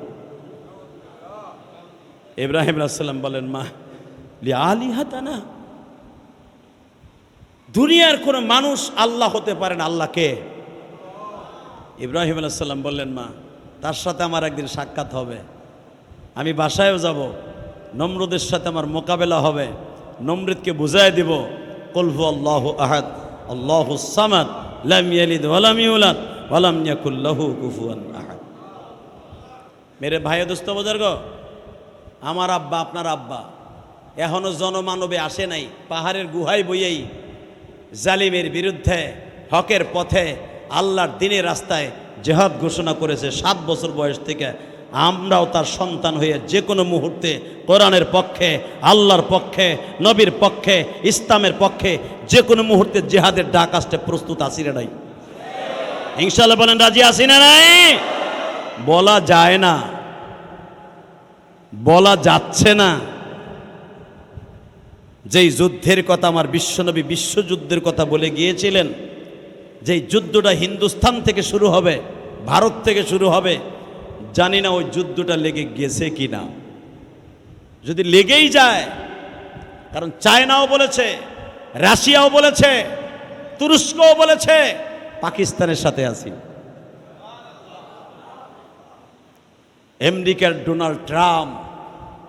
ইব্রাহিম আলাইহিস সালাম বলেন, মা লিআলিহাতানা, দুনিয়ার কোনো মানুষ আল্লাহ হতে পারে না। আল্লাহকে ইব্রাহিম আলাইহিস সালাম বললেন, মা তার সাথে আমার একদিন সাক্ষাৎ হবে, আমি বাসায়ও যাব, নমরুদের সাথে আমার মোকাবেলা হবে, নমরুদকে বুঝাই দিব কুল হু আল্লাহু আহাদ আল্লাহুস সামাদ লাম ইয়ালিদ ওয়া লাম ইউলাদ ওয়া লাম ইয়াকুল লাহু কুফুয়ান আহাদ। মেরে ভাই দোস্ত বুজুর্গ, আমার আব্বা আপনার আব্বা এখনো জনমানবে আসে নাই, পাহাড়ের গুহায় বইয়েই জালিমের বিরুদ্ধে হকের পথে আল্লাহর দ্বীনের রাস্তায় জিহাদ ঘোষণা করেছে 7 বছর বয়স থেকে। আমরাও তার সন্তান হয়ে যে কোনো মুহূর্তে কোরআনের পক্ষে, আল্লাহর পক্ষে, নবীর পক্ষে, ইসলামের পক্ষে যে কোনো মুহূর্তে জিহাদের ডাক আসতে প্রস্তুত আছি না নাই? ইনশাআল্লাহ বলেন, রাজি আছি না নাই? বলা যায় না, বলা যাচ্ছে না। যেই যুদ্ধের কথা আমার বিশ্বনবী বিশ্বযুদ্ধের কথা বলে গিয়েছিলেন, যেই যুদ্ধটা হিন্দুস্তান থেকে শুরু হবে, ভারত থেকে শুরু হবে, জানি না ওই যুদ্ধটা লেগে গেছে কি না। যদি লেগেই যায়, কারণ চায়নাও বলেছে, রাশিয়াও বলেছে, তুরস্কও বলেছে পাকিস্তানের সাথে আছি। আমেরিকার ডোনাল্ড ট্রাম্প,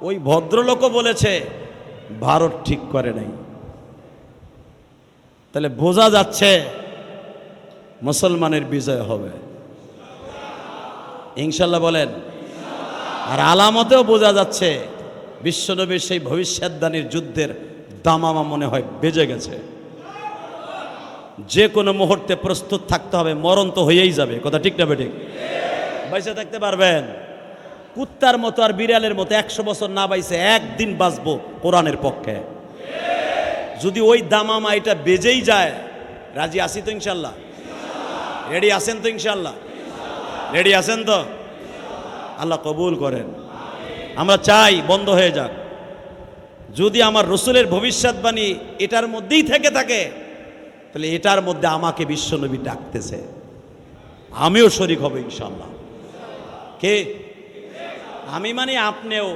ওই ভদ্রলোকও বলেছে ভারত ঠিক করে নাই। তাহলে বোঝা যাচ্ছে মুসলমানের বিজয় হবে ইনশাল্লাহ বলেন। আর আলামতেও বোঝা যাচ্ছে বিশ্বনবীর সেই ভবিষ্যদ্বাণীর যুদ্ধের দামামা মনে হয় বেজে গেছে। যে কোনো মুহূর্তে প্রস্তুত থাকতে হবে, মরণ তো হয়েই যাবে, কথা ঠিক না বেঠিক? বাইসে থাকতে পারবেন? কুত্তার মতো আর বিড়ালের মতো 100 বছর না বাইসে একদিন বাঁচবো কোরআনের পক্ষে। যদি ওই দামামা এটা বেজেই যায়, রাজি আছি তো ইনশাল্লাহ? রেডি আছেন তো ইনশাল্লাহ? রেডি আছেন তো? আল্লাহ কবুল করেন। আমরা চাই বন্ধ হয়ে যাক। যদি আমার রসুলের ভবিষ্যৎবাণী এটার মধ্যেই থেকে থাকে, তাহলে এটার মধ্যে আমাকে বিশ্বনবী ডাকতেছে, আমিও শরীক হব ইনশাল্লাহ। কে? আমি মানে আপনিও।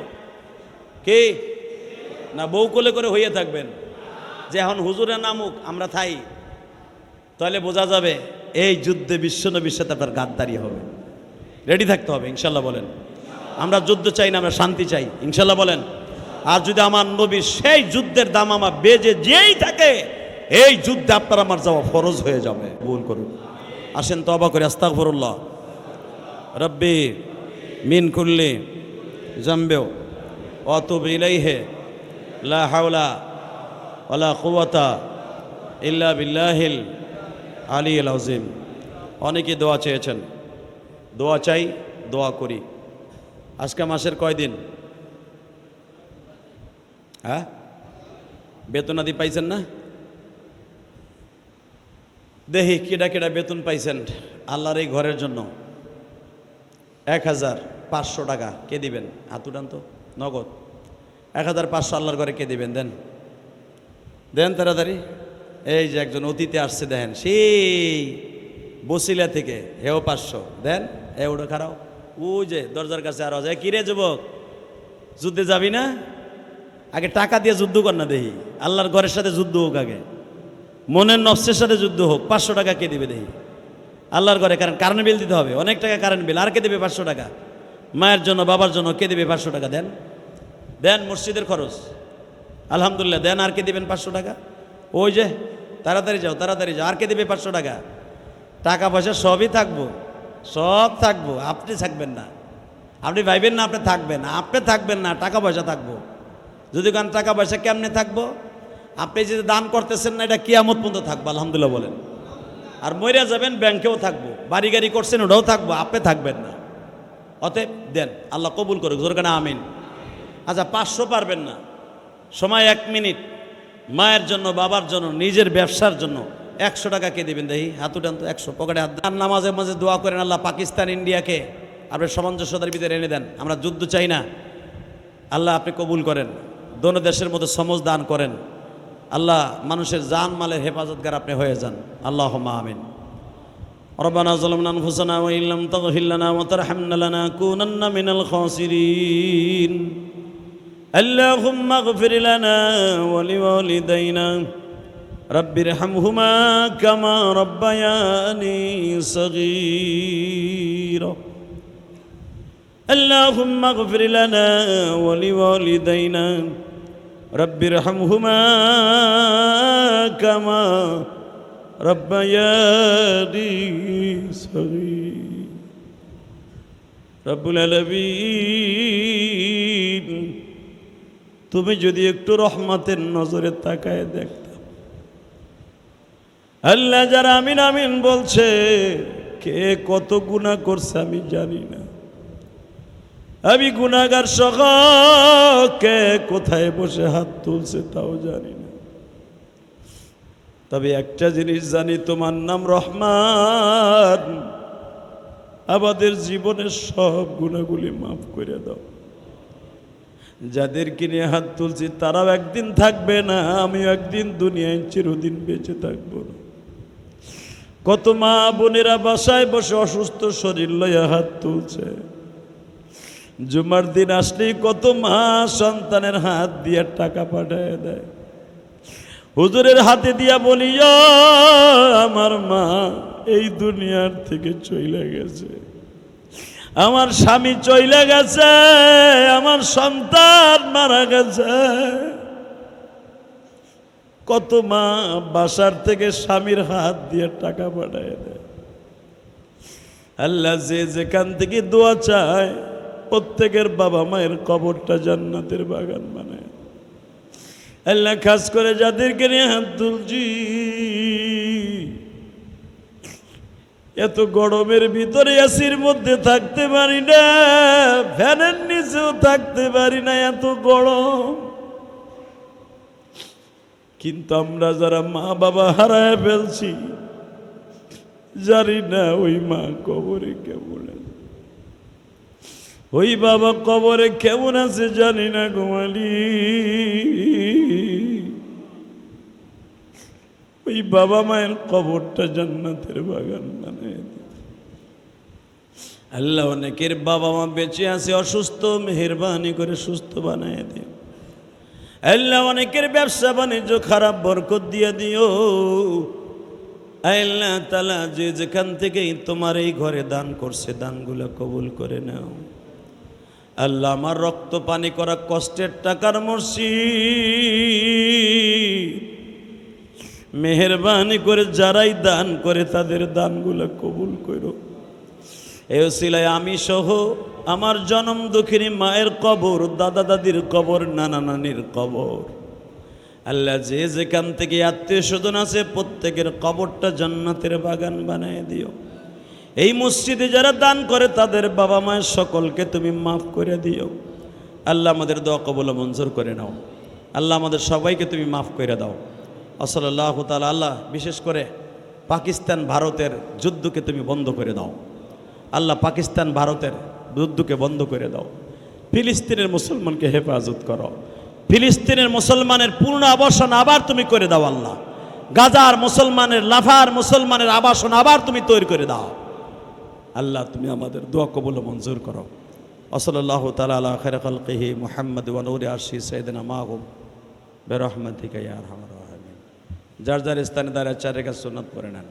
কে? না বউ কোলে করে হইয়া থাকবেন যে এখন হুজুরের নামুক আমরা থাই, তাহলে বোঝা যাবে এই যুদ্ধে বিশ্বনবীর সাথে আপনার গাদ্দারি হবে। রেডি থাকতে হবে ইনশাল্লাহ বলেন। আমরা যুদ্ধ চাই না, আমরা শান্তি চাই ইনশাল্লাহ বলেন। আর যদি আমার নবীর সেই যুদ্ধের দামামা বেজে যেই থাকে, এই যুদ্ধে আপনার আমার যাওয়া ফরজ হয়ে যাবে। ভুল করুন, আসেন তওবা করে আস্তাগফিরুল্লাহ রব্বি মিন কুল্লি জামবেও ওয়া আতুবু ইলাইহি লা হাওলা ওয়ালা কুওয়াতা ইল্লা বিল্লাহিল আলিয়্যিল আযীম। অনেকে দোয়া চেয়েছেন, দোয়া চাই, দোয়া করি। আজকে মাসের কয় দিন? হ্যাঁ, বেতনাদি পাইছেন না? দেখি কেডা কেডা বেতন পাইছেন আল্লাহর এই ঘরের জন্য। 1500 টাকা কে দিবেন? হাত উঠান তো, নগদ 1500 আল্লাহর ঘরে কে দিবেন? দেন দেন তাড়াতাড়ি। এই যে একজন অতিথি আসছে দেখেন, সেই বসিলা থেকে, হেও 500 দেন। এ ওটা খারাপ, ওই যে দরজার কাছে আরো যায়। কিরে যুবক, যুদ্ধে যাবি না? আগে টাকা দিয়ে যুদ্ধ কর না, দেখি আল্লাহর ঘরের সাথে যুদ্ধ হোক, আগে মনের নফসের সাথে যুদ্ধ হোক। 500 টাকা কে দিবে দেখি আল্লাহর ঘরে? কারণ কারেন্ট বিল দিতে হবে, অনেক টাকা কারেন্ট বিল। আর কে দেবে 500 টাকা? মায়ের জন্য, বাবার জন্য কে দেবে 500 টাকা? দেন দেন, মসজিদের খরচ আলহামদুলিল্লাহ দেন। আর কে দেবেন 500 টাকা? ওই যে তাড়াতাড়ি যাও, তাড়াতাড়ি যাও। আর কে দেবে 500 টাকা? টাকা পয়সা সবই থাকবো, সব থাকবো, আপনি থাকবেন না। আপনি ভাইবেন না আপনি থাকবেন, আপনি থাকবেন না, টাকা পয়সা থাকবো। যদি কারণ টাকা পয়সা কেমনে থাকবো? আপনি যদি দান করতেছেন না, এটা কিয়ামত পর্যন্ত থাকবো, আলহামদুলিল্লাহ বলেন। আর মইরা যাবেন, ব্যাংকেও থাকবো, বাড়ি গাড়ি করছেন ওটাও থাকবো, আপনি থাকবেন না। অতএব দেন, আল্লাহ কবুল করুক, জোর কানা আমিন। আচ্ছা 500 পারবেন না, সময় 1 মিনিট, মায়ের জন্য, বাবার জন্য, নিজের ব্যবসার জন্য 100 টাকা কে দেবেন দেখি? হাত উঠান তো। 100 পকেটে হাত দেন। নামাজে মাঝে দোয়া করেন, আল্লাহ পাকিস্তান ইন্ডিয়াকে আপনি সামঞ্জস্যতার ভিতরে এনে দেন। আমরা যুদ্ধ চাই না, আল্লাহ আপনি কবুল করেন। দোনো দেশের মধ্যে সমঝ দান করেন। আল্লাহ মানুষের জান মালের হেফাজতগার আপনি হয়ে যান, আল্লাহুম্মা আমিন। রব্বানা যালামনা আনফুসানা ওয়া ইল্লাম তাগফির লানা ওয়া তারহামনা লানাকুনান্না মিনাল খাসিরিন। আল্লাহুম্মা ইগফির লানা ওয়া লিওয়ালিদাইনা রব্বিরহামহুমা কামা রব্বায়ানি সগীরা আল্লাহুম্মা ইগফির লানা ওয়া লিওয়ালিদাইনা রব্বিরহামহুমা কামা রব্বায়ানি সগীরা। রব্বুল আলামিন, তুমি যদি একটু রহমতের নজরে তাকায় দেখতাম। আল্লাহ, যারা আমিন আমিন বলছে, কে কত গুনাহ করছে আমি জানি না। আমি গুনাহগার সহ কে কোথায় বসে হাত তুলছে তাও জানি না। তবে একটা জিনিস জানি, তোমার নাম রহমান। আমাদের জীবনের সব গুনাহগুলি মাফ করে দাও। যাদেরকে নিয়ে হাত তুলছি তারাও একদিন থাকবে না, আমিও একদিন দুনিয়ায় চিরদিন বেঁচে থাকবো না। কত মা বোনেরা বাসায় বসে অসুস্থ শরীর লইয়া হাত তুলছে। জুমার দিন আসলেই কত মা সন্তানের হাত দিয়ে টাকা পাঠায় দেয়। হুজুরের হাতে দিয়া বলি, আমার মা এই দুনিয়ার থেকে চলে গেছে, আমার স্বামী চলে গেছে, আমার সন্তান মারা গেছে। কত মা বাসার থেকে স্বামীর হাত দিয়ে টাকা পাঠায় দেয়। আল্লাহ, যে যেখান থেকে দোয়া চায় প্রত্যেকের বাবা মায়ের কবরটা জান্নাতের বাগান বানায়। আল্লাহ, খাস করে যাদেরকে নিয়ে হাত তুলছি, এত গরমের ভিতরে এসির মধ্যে থাকতে পারি না, ফ্যানের নিচেও থাকতে পারি না, এত গরম। কিন্তু আমরা যারা মা বাবা হারায় ফেলছি, জানি না ওই মা কবরে কেমন আছে, ওই বাবা কবরে কেমন আছে জানি না। ঘুমালি ওই বাবা মায়ের কবরটা জান্নাতের বাগান বানায় দিন। আল্লাহ, অনেকের বাবা মা বেঁচে আছে অসুস্থ, মেহেরবানি করে সুস্থ বানায় দিও। আল্লাহ, অনেকের ব্যবসা বাণিজ্য খারাপ, বরকত দিয়ে দিও। আল্লাহ তাআলা, যে যেখান থেকেই তোমার এই ঘরে দান করছে দানগুলো কবুল করে নাও। আল্লাহ, আমার রক্ত পানি করা কষ্টের টাকার মসজিদ, মেহেরবানি করে যারাই দান করে তাদের দানগুলো কবুল করো। এই ওসিলায় আমি সহ আমার জনম দুঃখিনী মায়ের কবর, দাদা দাদির কবর, নানা নানির কবর, আল্লাহ যে যেখান থেকে আত্মীয় স্বজন আছে প্রত্যেকের কবরটা জান্নাতের বাগান বানিয়ে দিও। এই মসজিদে যারা দান করে তাদের বাবা মায়ের সকলকে তুমি মাফ করে দিও। আল্লাহ, আমাদের দোয়া কবুল মঞ্জুর করে নাও। আল্লাহ, আমাদের সবাইকে তুমি মাফ করে দাও। আসসালাল্লাহু তাআলা। আল্লাহ, বিশেষ করে পাকিস্তান ভারতের যুদ্ধকে তুমি বন্ধ করে দাও। আল্লাহ, পাকিস্তান ভারতের যুদ্ধকে বন্ধ করে দাও। ফিলিস্তিনের মুসলমানকে হেফাজত করো। ফিলিস্তিনের মুসলমানের পূর্ণ আবাসন আবার তুমি করে দাও। আল্লাহ, গাজার মুসলমানের, লাফার মুসলমানের আবাসন আবার তুমি তৈরি করে দাও। আল্লাহ, তুমি আমাদের দোয়া কবুল মঞ্জুর করো। সাল্লাল্লাহু তাআলা আলা খায়রি খালকিহি মুহাম্মদ ওয়া নূরি আরশি সাইয়্যিদিনা মাহুম বিরহমাতিকা ইয়া আরহামার রাহিমিন। যার যার স্থানে দাঁড়িয়ে 4 রাকাত সুন্নাত পড়ে নেন।